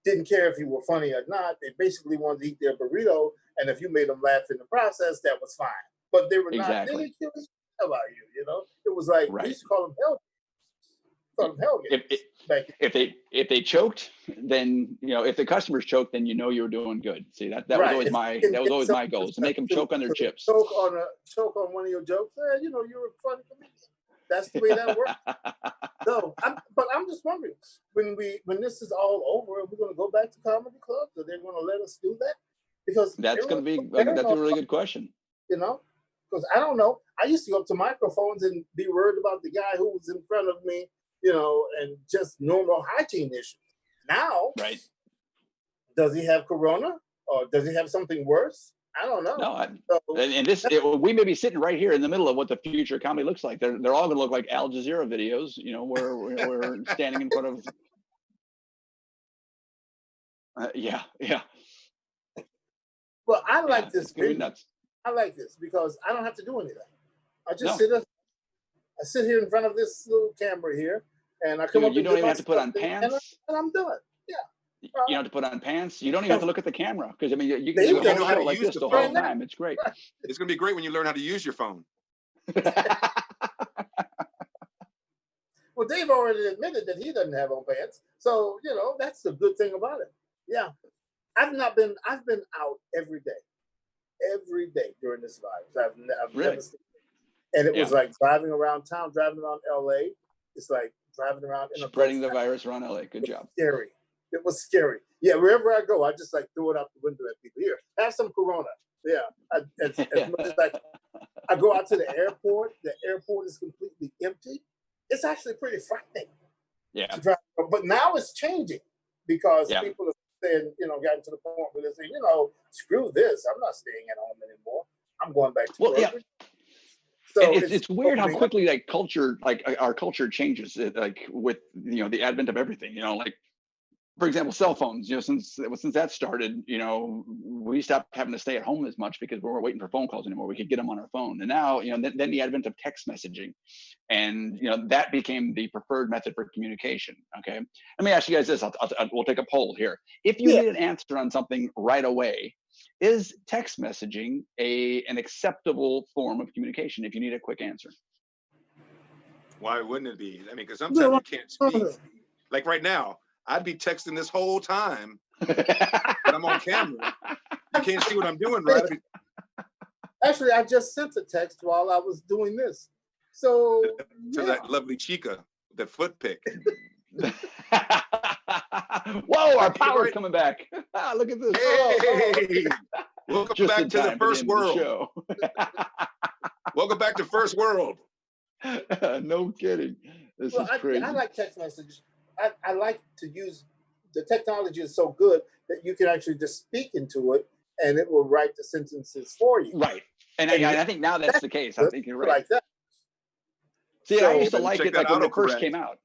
didn't care if you were funny or not. They basically wanted to eat their burrito, and if you made them laugh in the process, that was fine. But they were not. They didn't care about you. It was like we used to call them hell. If they choked, then if the customers choked, then you were doing good. See that was always my goal, is to make them choke on their chips. Choke on one of your jokes. You're a funny comedian. That's the way that works. So, but I'm just wondering, when this is all over, are we going to go back to comedy clubs? Are they going to let us do that? Because that's a really good question. Because I don't know. I used to go up to microphones and be worried about the guy who was in front of me. And just normal hygiene issues. Now, does he have corona, or does he have something worse? I don't know. No, we may be sitting right here in the middle of what the future of comedy looks like. They're all going to look like Al Jazeera videos, where we're standing in front of. Yeah. Well, I like this. It's gonna be nuts. I like this because I don't have to do anything. I just sit here in front of this little camera here, and I come up. You don't even have to put on pants, and I'm done. Yeah. You don't have to put on pants. You don't even have to look at the camera, because you can do a show like this the whole time. It's great. It's going to be great when you learn how to use your phone. Well, Dave already admitted that he doesn't have on pants, so that's the good thing about it. Yeah, I've been out every day during this virus. I've really? Never seen it. And it was like driving around town, driving around LA. It's like driving around spreading the virus around LA. Good job. Scary. It was scary. Yeah, wherever I go, I just like throw it out the window at people. Here, have some Corona. Yeah. As much as I go out to the airport is completely empty. It's actually pretty frightening. Yeah. to try. But now it's changing because Yeah. people are saying, gotten to the point where they're saying, screw this. I'm not staying at home anymore. I'm going back to Well, work. yeah. So And it's weird how opening up. quickly our culture changes, like with the advent of everything. Like, for example, cell phones. Since that started, we stopped having to stay at home as much because we weren't waiting for phone calls anymore. We could get them on our phone. And now, then the advent of text messaging, and that became the preferred method for communication. Okay, let me ask you guys this. We'll take a poll here. If you need an answer on something right away, is text messaging an acceptable form of communication if you need a quick answer? Why wouldn't it be? I mean, because sometimes you can't speak. Like right now, I'd be texting this whole time, but I'm on camera. You can't see what I'm doing, right? Actually, I just sent a text while I was doing this. So to that lovely chica, that foot pick. Whoa, our power's coming back. Look at this. Hey, welcome Just back to the first world. Welcome back to first world. No kidding. This is crazy. I like text messages. I like to use the technology is so good that you can actually just speak into it and it will write the sentences for you. Right. And I think now that's the case. I think you're right. Like that. See, So, I used to like it like when it first autocorrect. came out.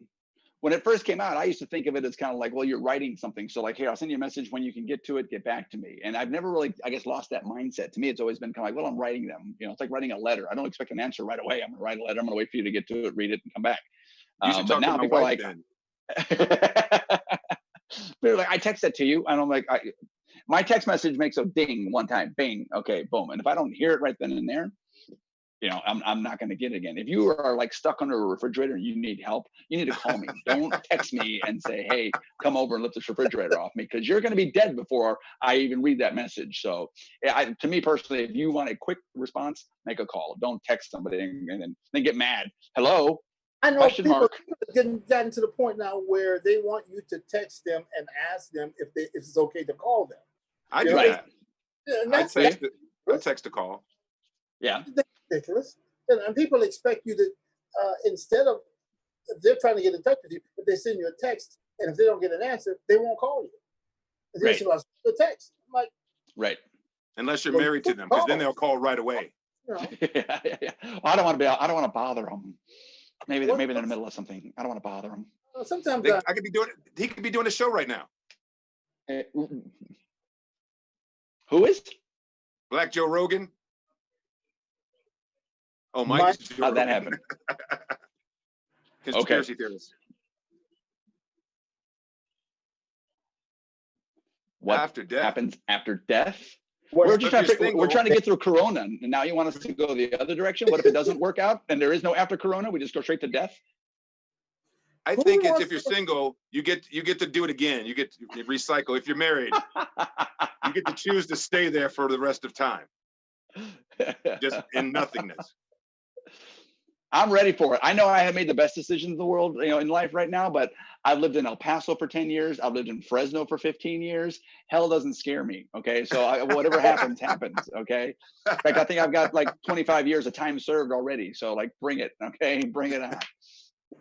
When it first came out, I used to think of it as kind of like, well, you're writing something. So like, here, I'll send you a message. When you can get to it, get back to me. And I've never really, I guess, lost that mindset. To me, it's always been kind of like, well, I'm writing them. It's like writing a letter. I don't expect an answer right away. I'm going to write a letter. I'm going to wait for you to get to it, read it, and come back. You should But talk now to my people are wife like, they're like, I text that to you. And I'm like, my text message makes a ding one time, bing, okay, boom. And if I don't hear it right then and there, I'm not going to get it again. If you are like stuck under a refrigerator and you need help, you need to call me. Don't text me and say, hey, come over and lift this refrigerator off me, because you're going to be dead before I even read that message. So to me personally, if you want a quick response, make a call. Don't text somebody and then get mad. Hello? I know Question people mark. gotten to the point now where they want you to text them and ask them if it's okay to call them. I do that. I text a call. Yeah. That's ridiculous. And people expect you to, instead of, if they're trying to get in touch with you, if they send you a text, and if they don't get an answer, they won't call you. And they say, well, the text. I'm like, right. Unless you're married to them, because then they'll call right away. Yeah. Well, I don't want to bother them. Maybe they're in the middle of something. I don't want to bother them. Sometimes I could be doing. He could be doing a show right now. Who is? Black Joe Rogan. Oh, Mike. How'd that happen? Conspiracy theorist. What after death happens after death? We're trying to get through Corona, and now you want us to go the other direction. What if it doesn't work out and there is no after Corona? We just go straight to death. I think it's if you're single, you get to do it again. You get to recycle. If you're married, you get to choose to stay there for the rest of time, just in nothingness. I'm ready for it. I know I have made the best decisions in the world, in life right now, but I've lived in El Paso for 10 years. I've lived in Fresno for 15 years. Hell doesn't scare me. Okay. So whatever happens, happens. Okay. In fact, I think I've got like 25 years of time served already. So like, bring it. Okay. Bring it on.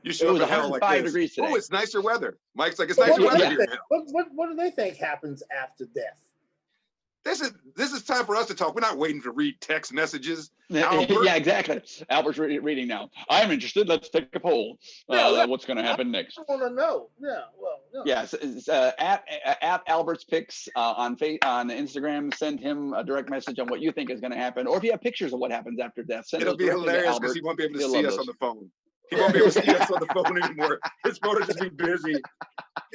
You show up at hell like this. Degrees today. Oh, it's nicer weather. Mike's like, it's nicer weather here. What do they think happens after death? This is time for us to talk. We're not waiting to read text messages. Albert. Yeah, exactly. Albert's reading now. I'm interested. Let's take a poll. What's going to happen next? I want to know. Yeah. Well. No. Yeah. It's, at Albert's Picks on Instagram. Send him a direct message on what you think is going to happen, or if you have pictures of what happens after death. Send It'll be hilarious because he won't be able to see us on the phone. He won't be able to see us on the phone anymore. His phone will just be busy.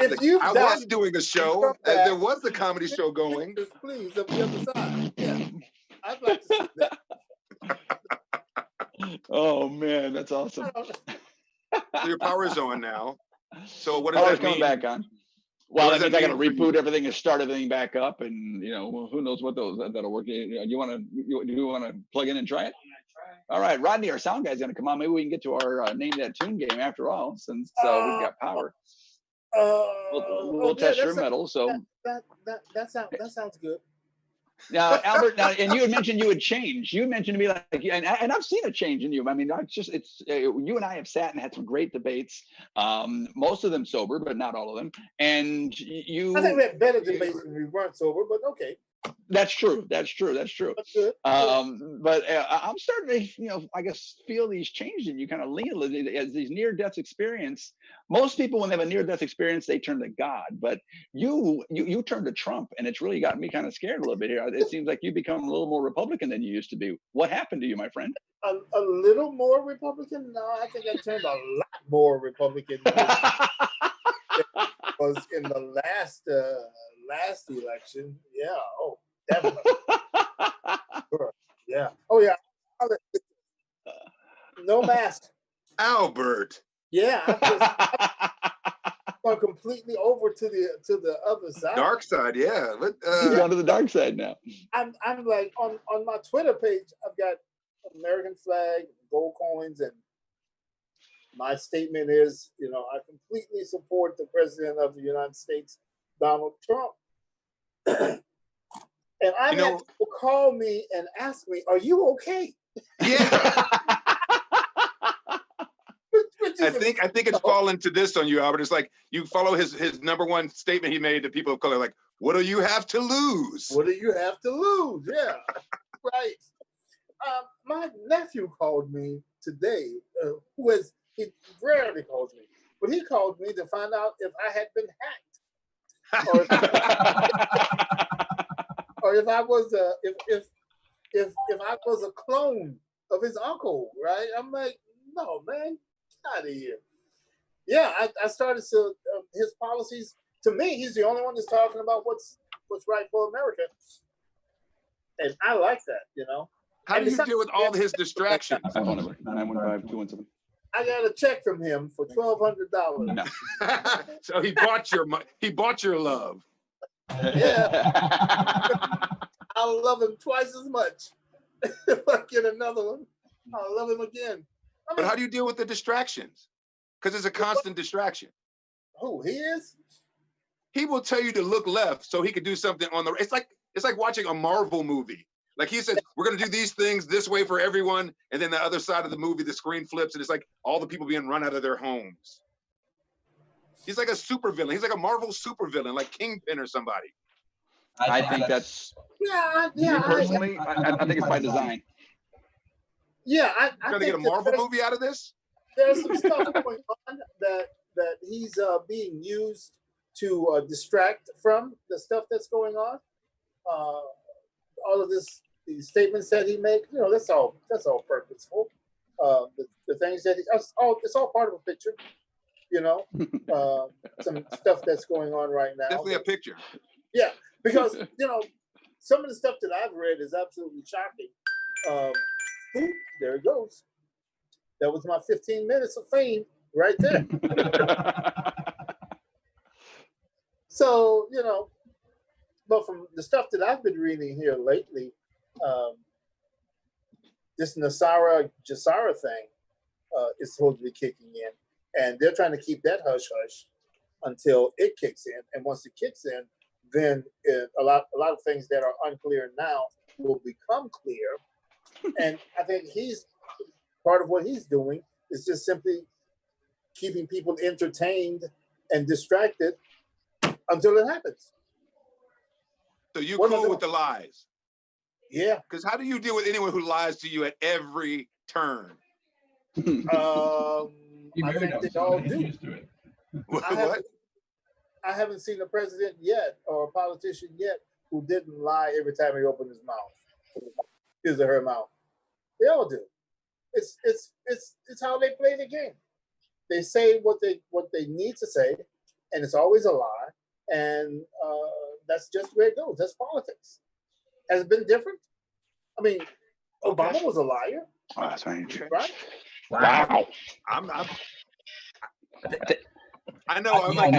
I was doing a show. There was a comedy show going. Please, on the other side. Yeah. I'd like to see that. Oh man, that's awesome. So your power is on now. So what does Power's that mean? coming back on. Well, that means I got to reboot everything and start everything back up, and who knows what that'll work. You want to plug in and try it? All right, Rodney, our sound guy's gonna come on. Maybe we can get to our name that tune game after all, since we've got power. We'll test your metal. So that sounds good. Now, Albert, now, and you had mentioned you would change. You had mentioned to me like, and I've seen a change in you. I mean, it's you and I have sat and had some great debates. Most of them sober, but not all of them. And I think we you, had better debates when we weren't sober, but okay. that's true. That's true. That's true. That's good. But I'm starting to, I guess, feel these changes in you, kind of lean a little as these near-death experience. Most people, when they have a near-death experience, they turn to God. But you turn to Trump, and it's really got me kind of scared a little bit here. It seems like you become a little more Republican than you used to be. What happened to you, my friend? A little more Republican? No, I think I turned a lot more Republican than was in the last election. Yeah. Oh, definitely. Sure. Yeah. Oh, yeah. No mask. Albert. Yeah. I've gone completely over to the other side. Dark side, yeah. You've gone to the dark side now. I'm like on my Twitter page, I've got American flag, gold coins, and my statement is, I completely support the President of the United States, Donald Trump. And I've had people call me and ask me, "Are you okay?" Yeah. I think it's fallen to this on you, Albert. It's like you follow his number one statement he made to people of color, like, "What do you have to lose? What do you have to lose?" Yeah, right. My nephew called me today, he rarely calls me, but he called me to find out if I had been hacked, or if I was if I was a clone of his uncle, right? I'm like, no, man, get out of here. Yeah, I started to his policies. To me, he's the only one that's talking about what's right for America, and I like that, How do you deal with all his distractions? 915-217. I got a check from him for $1,200. No. So he bought your love. Yeah. I'll love him twice as much. If I get another one, I'll love him again. But how do you deal with the distractions? Because it's a constant distraction. Who he is? He will tell you to look left so he could do something on the. It's like watching a Marvel movie. Like he says, we're going to do these things this way for everyone. And then the other side of the movie, the screen flips and it's like all the people being run out of their homes. He's like a supervillain. He's like a Marvel supervillain, like Kingpin or somebody. I think that's, yeah. me personally, I think it's by design. Yeah, I trying to get a Marvel movie out of this? There's some stuff going on that he's being used to distract from the stuff that's going on. All of these statements that he makes, that's all purposeful. The things that it's all part of a picture. Some stuff that's going on right now. Definitely a picture. Yeah, because some of the stuff that I've read is absolutely shocking. There it goes. That was my 15 minutes of fame right there. So, but from the stuff that I've been reading here lately, this Nasara Jasara thing is supposed to be kicking in. And they're trying to keep that hush-hush until it kicks in. And once it kicks in, then a lot of things that are unclear now will become clear. And I think part of what he's doing is just simply keeping people entertained and distracted until it happens. So you're cool with the lies? Yeah. Because how do you deal with anyone who lies to you at every turn? I think they all do. I haven't seen a president yet or a politician yet who didn't lie every time he opened his mouth, his or her mouth. They all do. It's how they play the game. They say what they need to say, and it's always a lie. And that's just where it goes. That's politics. Has it been different? I mean, Obama was a liar. Oh, that's right. Right? Wow. I know. I'm like,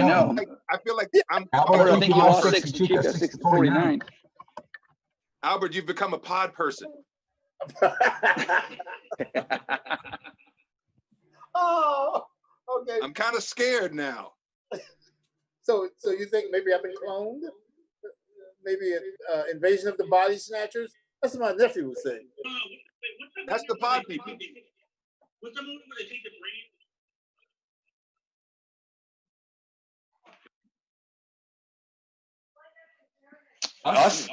I feel like I'm. Albert, I think you lost 6-49. Albert, you've become a pod person. Oh, okay. I'm kind of scared now. So you think maybe I've been cloned? maybe Invasion of the Body Snatchers. That's what my nephew was saying. That's the pod people. What's the movie where they take the brain? Us?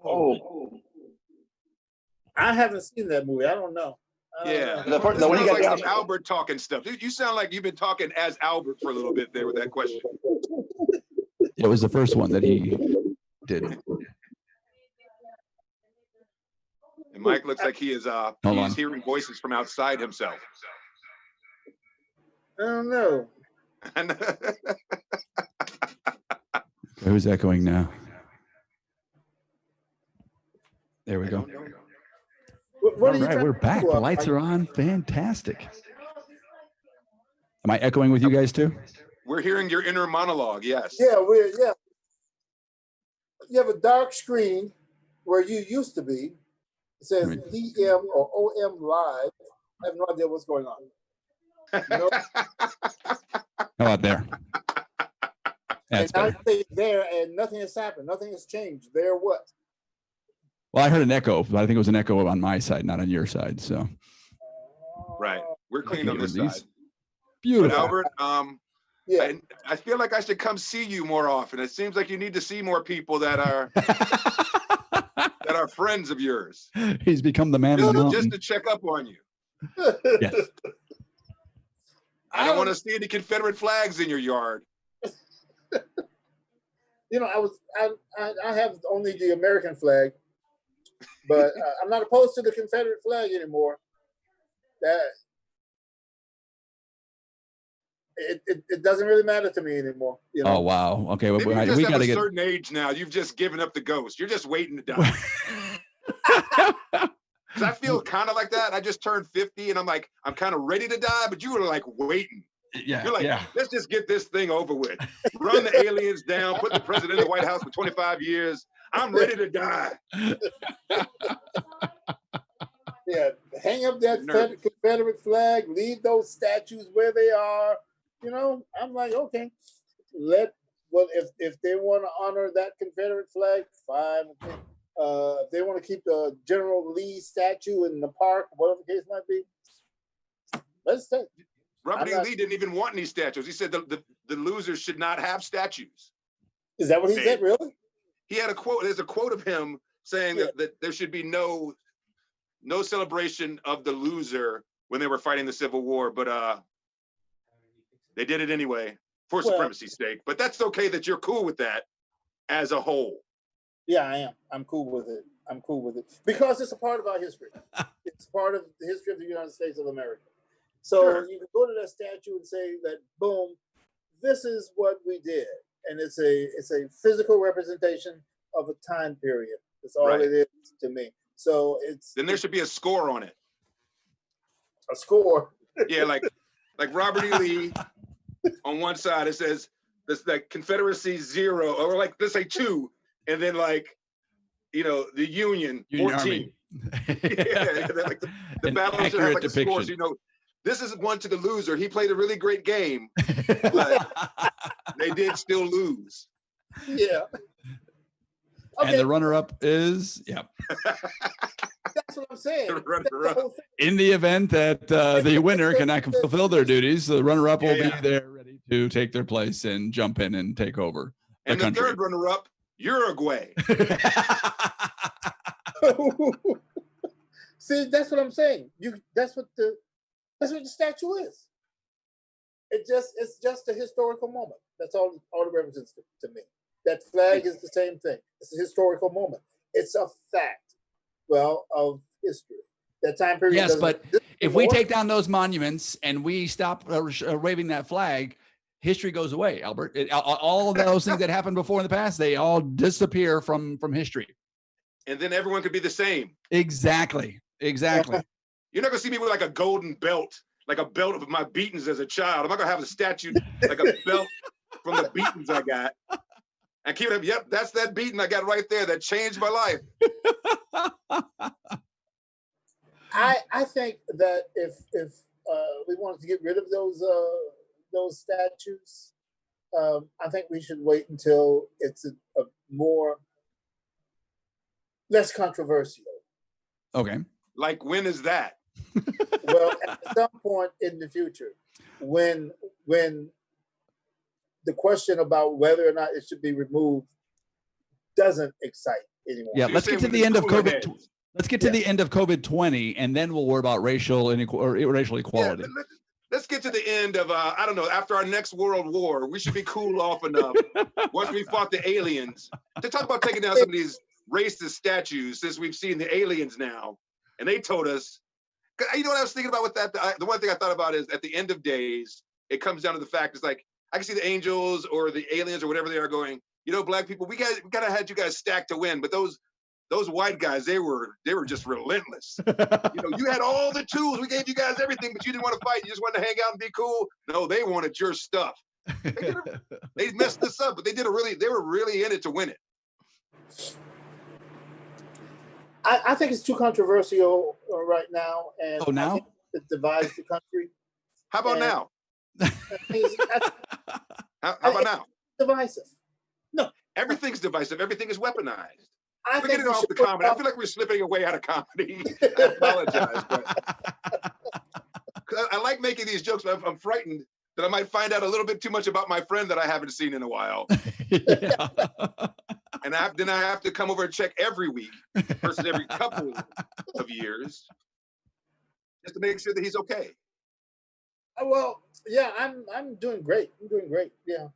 Oh. I haven't seen that movie. I don't know. Yeah. The part- This the one you sounds got like down- some Albert talking stuff. Dude, you sound like you've been talking as Albert for a little bit there with that question. It was the first one that he did. And Mike looks like he is Hold he's on. hearing voices from outside himself. I don't know. Who's echoing now? There we go. What are All you right, trying we're to back. do? The lights are on. Fantastic. Am I echoing with you guys too? We're hearing your inner monologue, yes. Yeah. You have a dark screen where you used to be. It says Right. DM or OM live. I have no idea what's going on. You know? How about there? That's And now better. you say there, and nothing has happened. Nothing has changed. There what? Well, I heard an echo, but I think it was an echo on my side, not on your side. So Right. We're I clean can on get this rid of side. these. But Beautiful. Albert, Yeah. I feel like I should come see you more often. It seems like you need to see more people that are friends of yours. He's become the man of the Just mountain. to check up on you. Yes. I don't want to see any Confederate flags in your yard. You know, I have only the American flag, but I'm not opposed to the Confederate flag anymore. That it doesn't really matter to me anymore. You know? Oh wow. Okay, well, Maybe you just we have got to a get. certain age now. You've just given up the ghost. You're just waiting to die. 'Cause I feel kind of like that. I just turned 50 and I'm kind of ready to die, but you were like waiting. Yeah. You're like, yeah. let's just get this thing over with. Run the aliens down, put the president in the White House for 25 years. I'm ready to die. Yeah, hang up that Nervous. Confederate flag, leave those statues where they are. You know, I'm like, okay, if they want to honor that Confederate flag, fine. Okay. If they want to keep the General Lee statue in the park, whatever the case might be, let's take. Robert E. Lee didn't even want any statues. He said the losers should not have statues. Is that what he said? Really? He had a quote. There's a quote of him saying that there should be no celebration of the loser when they were fighting the Civil War, but they did it anyway for supremacy's sake. But that's okay that you're cool with that as a whole. Yeah, I am. I'm cool with it. I'm cool with it because it's a part of our history. It's part of the history of the United States of America. So you can go to that statue and say that, boom, this is what we did, and it's a physical representation of a time period. That's all it is to me. So then there should be a score on it. A score. Yeah, like Robert E. Lee on one side it says this like Confederacy 0, or like let's say 2, and then like the Union 14. Yeah, like the battle should have like a score. So, this is one to the loser. He played a really great game, but they did still lose. Yeah. Okay. And the runner-up is That's what I'm saying. In the event that the winner cannot fulfill their duties, the runner-up will be there ready to take their place and jump in and take over the and country. The third runner-up, Uruguay. See, that's what I'm saying. That's what the statue is. It's just a historical moment. That's all it represents to me. That flag is the same thing. It's a historical moment. It's a fact, of history. That time period. Yes, but if we take down those monuments and we stop waving that flag, history goes away, Albert. All of those things that happened before in the past, they all disappear from history. And then everyone could be the same. Exactly. You're not gonna see me with like a golden belt, like a belt of my beatings as a child. I'm not gonna have a statue like a belt from the beatings I got. And keep it up. Yep, that's that beating I got right there that changed my life. I think that if we wanted to get rid of those statues, I think we should wait until it's a more less controversial. Okay. Like, when is that? Well, at some point in the future, when the question about whether or not it should be removed doesn't excite anyone. Yeah, So let's get to you're the saying end of cooler COVID. heads. Let's get to the end of COVID-20, and then we'll worry about racial racial equality. Yeah, let's get to the end of I don't know, after our next world war. We should be cool off enough once we fought the aliens to talk about taking down some of these racist statues, since we've seen the aliens now, and they told us. You know what I was thinking about with that? The one thing I thought about is, at the end of days, it comes down to the fact, it's like, I can see the angels or the aliens or whatever they are going, you know, black people, we gotta had you guys stacked to win, but those white guys, they were just relentless. You know, you had all the tools, we gave you guys everything, but you didn't want to fight. You just wanted to hang out and be cool. No, they wanted your stuff. They messed this up, but they were really in it to win it. I think it's too controversial right now, and Oh, now? I think it divides the country. How about now? How about now? Divisive. No, Everything's divisive. Everything is weaponized. I We're think getting off the comedy. I feel like we're slipping away out of comedy. I apologize, but I like making these jokes, but I'm frightened that I might find out a little bit too much about my friend that I haven't seen in a while. Yeah. And then I have to come over and check every week versus every couple of years, just to make sure that he's okay. Well, yeah, I'm doing great. I'm doing great. Yeah,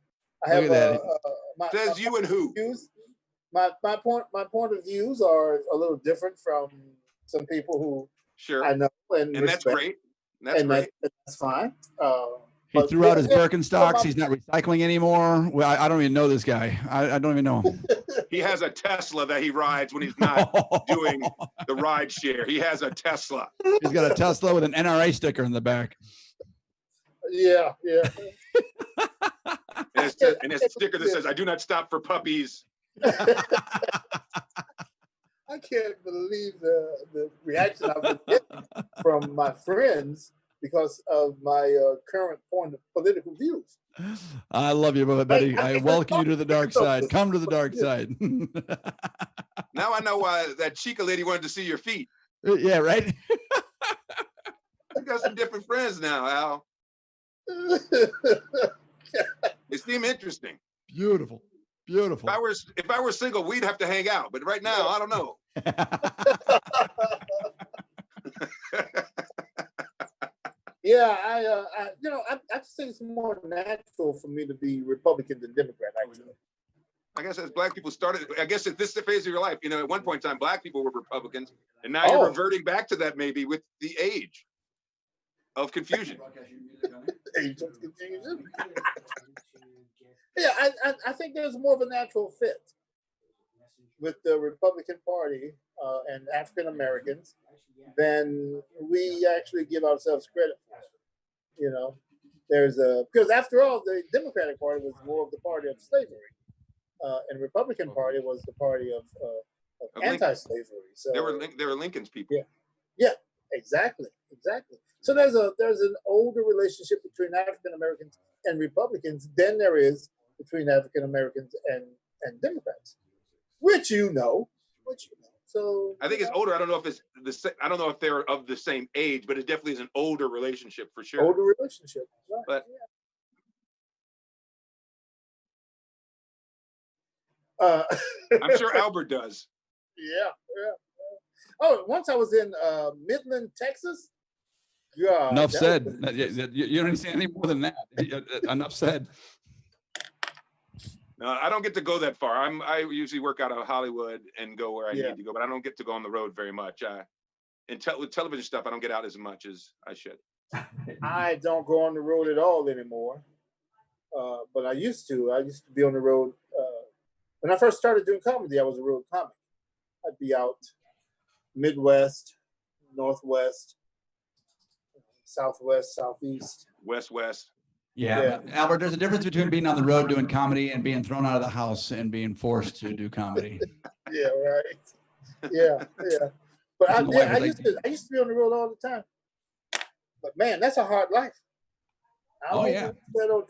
I Look have at that. Says you and who? views. My point of views are a little different from some people who Sure. I know and That's respect, great. That's and great. that's fine. He But threw out his yeah, Birkenstocks. He's not recycling anymore. Well, I don't even know this guy. I don't even know him. He has a Tesla that he rides when he's not doing the ride share. He has a Tesla. He's got a Tesla with an NRA sticker in the back. Yeah. And it's a sticker that says, "I do not stop for puppies." I can't believe the reaction I've been getting from my friends because of my current point of political views. I love you, buddy. I welcome you to the dark side. Come to the dark side. Now I know why that Chica lady wanted to see your feet. Yeah, right? You got some different friends now, Al. They seem interesting. Beautiful. Beautiful. If I were single, we'd have to hang out. But right now, I don't know. Yeah, I just think it's more natural for me to be Republican than Democrat, actually. I guess as black people started, I guess at this phase of your life, you know, at one point in time, black people were Republicans, and now you're reverting back to that maybe with the age of confusion. Age of confusion. Yeah, I think there's more of a natural fit with the Republican Party and African Americans than we actually give ourselves credit for. You know, because after all, the Democratic Party was more of the party of slavery, and the Republican Party was the party of anti-slavery. So they were Lincoln's people. Yeah, exactly. So there's an older relationship between African Americans and Republicans than there is between African Americans and Democrats, which you know. So I think it's older. I don't know if they're of the same age, but it definitely is an older relationship for sure. Older relationship, right? But I'm sure Albert does. Yeah. Oh, once I was in Midland, Texas. Yeah. Enough said. You don't need to say any more than that. Enough said. No, I don't get to go that far. I usually work out of Hollywood and go where I need to go, but I don't get to go on the road very much. With television stuff, I don't get out as much as I should. I don't go on the road at all anymore, but I used to. I used to be on the road. When I first started doing comedy, I was a road comic. I'd be out Midwest, Northwest, Southwest, Southeast. West. Yeah. Albert, there's a difference between being on the road doing comedy and being thrown out of the house and being forced to do comedy. Yeah, right. Yeah. But I used to be on the road all the time. But man, that's a hard life. Oh yeah. It'll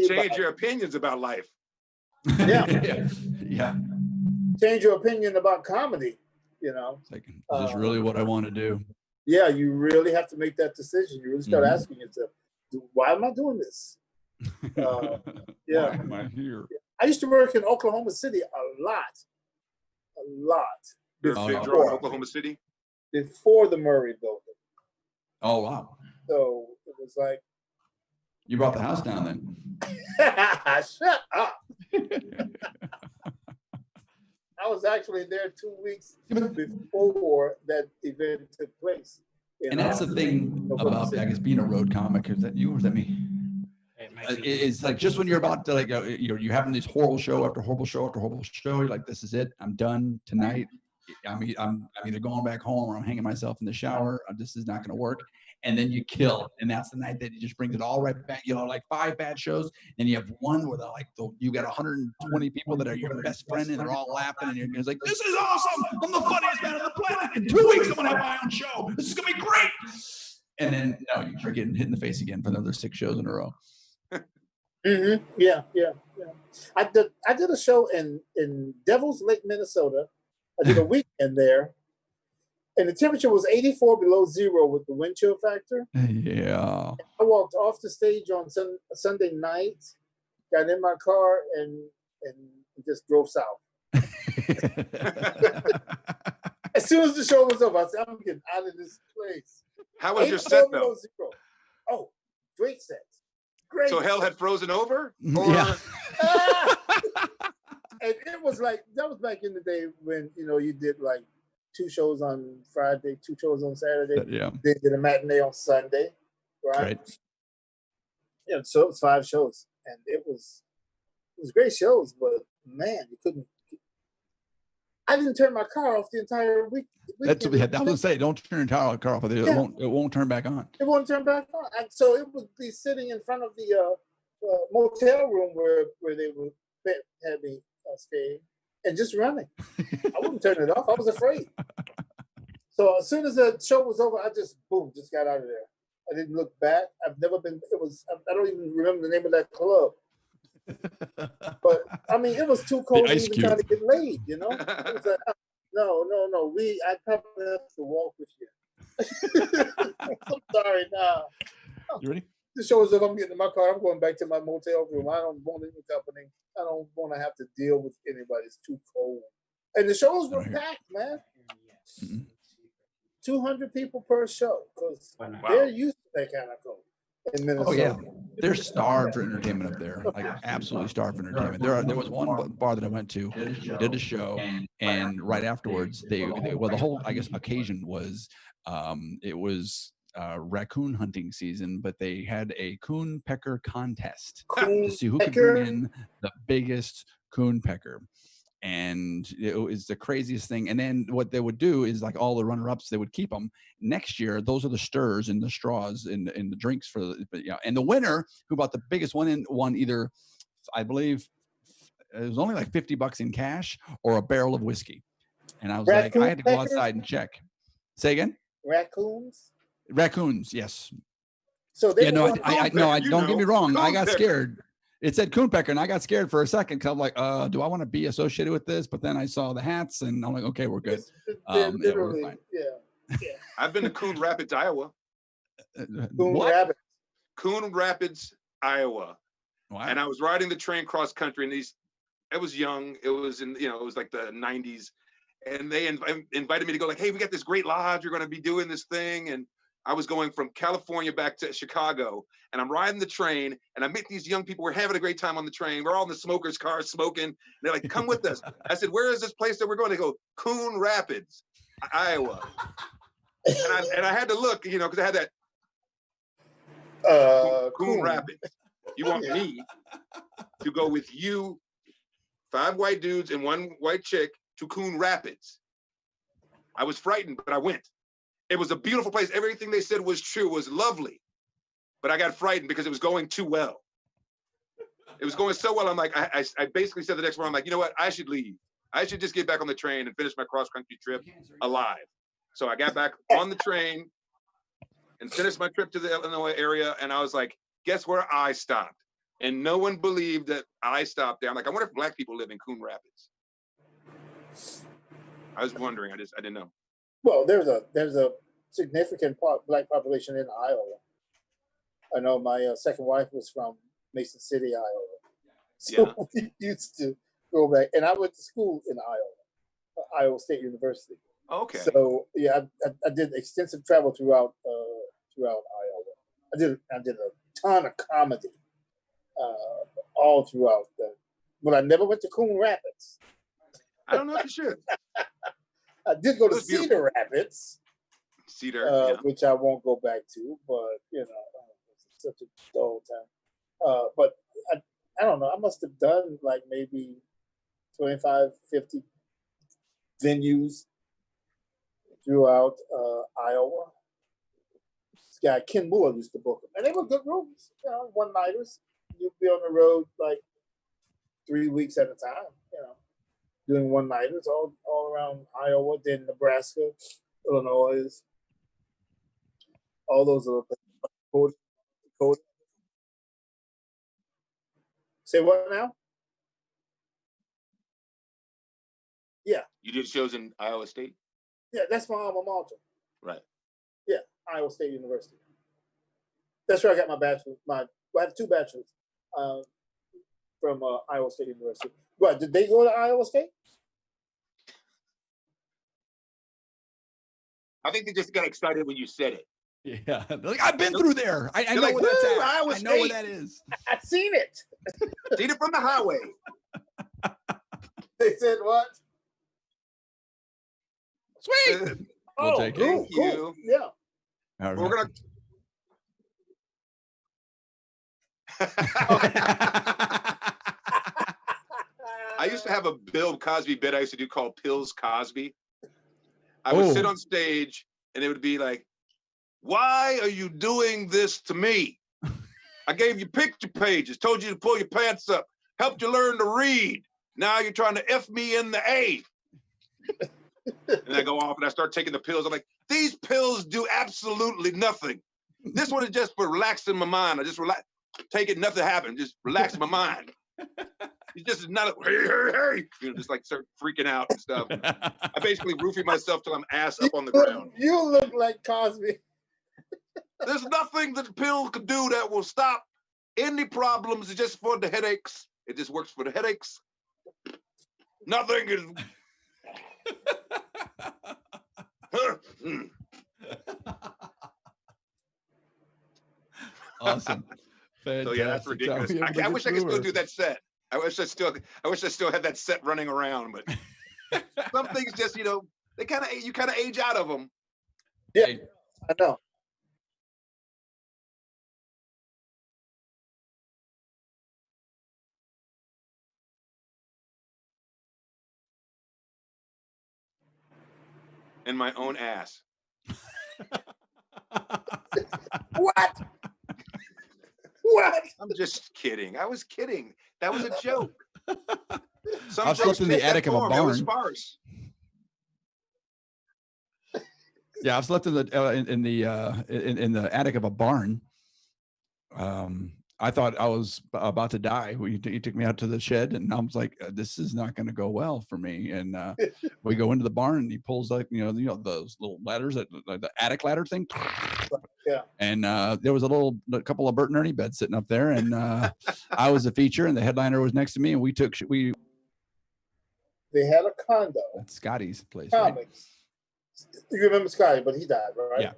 change your opinions about life. Yeah. Yeah. Change your opinion about comedy, you know. It's like, is this really what I want to do? Yeah, you really have to make that decision. You really start asking yourself, why am I doing this? Why am I here? I used to work in Oklahoma City a lot. You're a big draw in Oklahoma City? Before the Murray building. Oh, wow. So it was like. You brought the house down then. Shut up. I was actually there 2 weeks before that event took place. And that's the thing about, I guess, being a road comic. Is that you or is that me? It's like just when you're about to like, you're having this horrible show after horrible show after horrible show. You're like, this is it. I'm done tonight. I'm either going back home or I'm hanging myself in the shower. This is not going to work. And then you kill. And that's the night that it just brings it all right back. You know, like 5 bad shows. And you have one where you got 120 people that are your best friend and they're all laughing. And you're like, this is awesome. I'm the funniest man on the planet. In 2 weeks, I'm going to have my own show. This is going to be great. And then you start getting hit in the face again for another 6 shows in a row. Yeah. I did a show in Devil's Lake, Minnesota. I did a weekend there. And the temperature was 84 below zero with the wind chill factor. Yeah. I walked off the stage on Sunday night, got in my car, and just drove south. As soon as the show was over, I said, I'm getting out of this place. How was your set, though? Oh, great set. Great. So hell had frozen over? Yeah. And it was like, that was back in the day when, you did like 2 shows on Friday, 2 shows on Saturday. Yeah. They did a matinee on Sunday, right? Yeah, so it was 5 shows, and it was great shows, but man, you couldn't. I didn't turn my car off the entire week. That's what I was gonna say. Don't turn your entire car off. It won't turn back on. It won't turn back on, and so it would be sitting in front of the motel room where they would had me staying, and just running. I wouldn't turn it off. I was afraid. So as soon as the show was over, I just got out of there. I didn't look back. I've never been. I don't even remember the name of that club. But I mean, it was too cold to even try to get laid. It was like, no. I probably have to walk with you. I'm sorry. Now, you ready? The show is if I'm getting in my car, I'm going back to my motel room. I don't want any company. I don't want to have to deal with anybody. It's too cold. And the shows were packed, man. 200 people per show because they're used to that kind of cold in Minnesota. Oh yeah, they're starved for entertainment up there, like absolutely starved for entertainment. There was one bar that I went to, did a show, and right afterwards, the whole occasion was, it was raccoon hunting season, but they had a coon pecker contest to see who could bring in the biggest coon pecker. And it was the craziest thing. And then what they would do is, like, all the runner-ups, they would keep them next year. Those are the stirs and the straws in the drinks and the winner who bought the biggest one won either, I believe it was only like $50 in cash or a barrel of whiskey. And I was I had to go outside and check. Say again? Raccoons, yes. So they don't get me wrong. I got scared. It said coonpecker, and I got scared for a second because I'm like, do I want to be associated with this? But then I saw the hats, and I'm like, okay, we're good. We're fine. Yeah. I've been to Coon Rapids, Iowa. Coon Rapids, Iowa. Wow. And I was riding the train cross country, and I was young. It was it was like the 90s, and they invited me to go. Like, hey, we got this great lodge. You're going to be doing this thing, and I was going from California back to Chicago, and I'm riding the train, and I meet these young people. We're having a great time on the train. We're all in the smokers' car smoking. And they're like, come with us. I said, where is this place that we're going? They go, Coon Rapids, Iowa. And I had to look, because I had that Coon Rapids. You want me to go with you, 5 white dudes and 1 white chick, to Coon Rapids? I was frightened, but I went. It was a beautiful place. Everything they said was true, was lovely. But I got frightened because it was going too well. It was going so well. I'm like, I basically said the next morning, I'm like, you know what? I should leave. I should just get back on the train and finish my cross-country trip alive. So I got back on the train and finished my trip to the Illinois area. And I was like, guess where I stopped? And no one believed that I stopped there. I'm like, I wonder if Black people live in Coon Rapids. I was wondering. I didn't know. Well, there's a significant Black population in Iowa. I know my second wife was from Mason City, Iowa. So we used to go back, and I went to school in Iowa State University. Okay. So yeah, I did extensive travel throughout Iowa. I did a ton of comedy all throughout. But I never went to Coon Rapids. I don't know if you should. I did go to Cedar Rapids. Cedar, which I won't go back to, but it's such a dull time. But I don't know. I must have done like maybe 25, 50 venues throughout Iowa. This guy Ken Moore used to book them, and they were good rooms. One-nighters. You'd be on the road like 3 weeks at a time. Doing one-nighters all around Iowa, then Nebraska, Illinois, all those little places. Dakota. Say what now? Yeah. You did shows in Iowa State? Yeah, that's my alma mater. Right. Yeah, Iowa State University. That's where I got my bachelor's. I have 2 bachelors from Iowa State University. What, did they go to Iowa State? I think they just got excited when you said it. Yeah, like I've been through there. I know where that's at. Iowa I know where that is. I've seen it. Seen it from the highway. They said what? Sweet. We'll take Thank it. you. Yeah. All right. We're gonna. I used to have a Bill Cosby bit I used to do called Pills Cosby. I would sit on stage and it would be like, why are you doing this to me? I gave you picture pages, told you to pull your pants up, helped you learn to read. Now you're trying to F me in the A. And I go off and I start taking the pills. I'm like, these pills do absolutely nothing. This one is just for relaxing my mind. I just take it, nothing happened. Just relax my mind. It's just not hey, just like start freaking out and stuff. I basically roofie myself till I'm ass up on the ground. You look like Cosby. There's nothing that the pill could do that will stop any problems. It's just for the headaches. It just works for the headaches. Nothing is. Awesome. Fantastic. So yeah, that's ridiculous. I wish I could still do that set. I wish I still had that set running around, but some things just, you kind of age out of them. Yeah, I know. In my own ass. What? What? I'm just kidding. I was kidding. That was a joke. I've slept in the attic of a barn. It was farce. Yeah, I've slept in the attic of a barn. I thought I was about to die. He took me out to the shed, and I was like, "This is not going to go well for me." And we go into the barn, and he pulls like those little ladders, the attic ladder thing. Yeah. And there was a couple of Bert and Ernie beds sitting up there, and I was a feature, and the headliner was next to me, and we. They had a condo. At Scotty's place. Comics. Right? You remember Scotty, but he died, right? Yeah.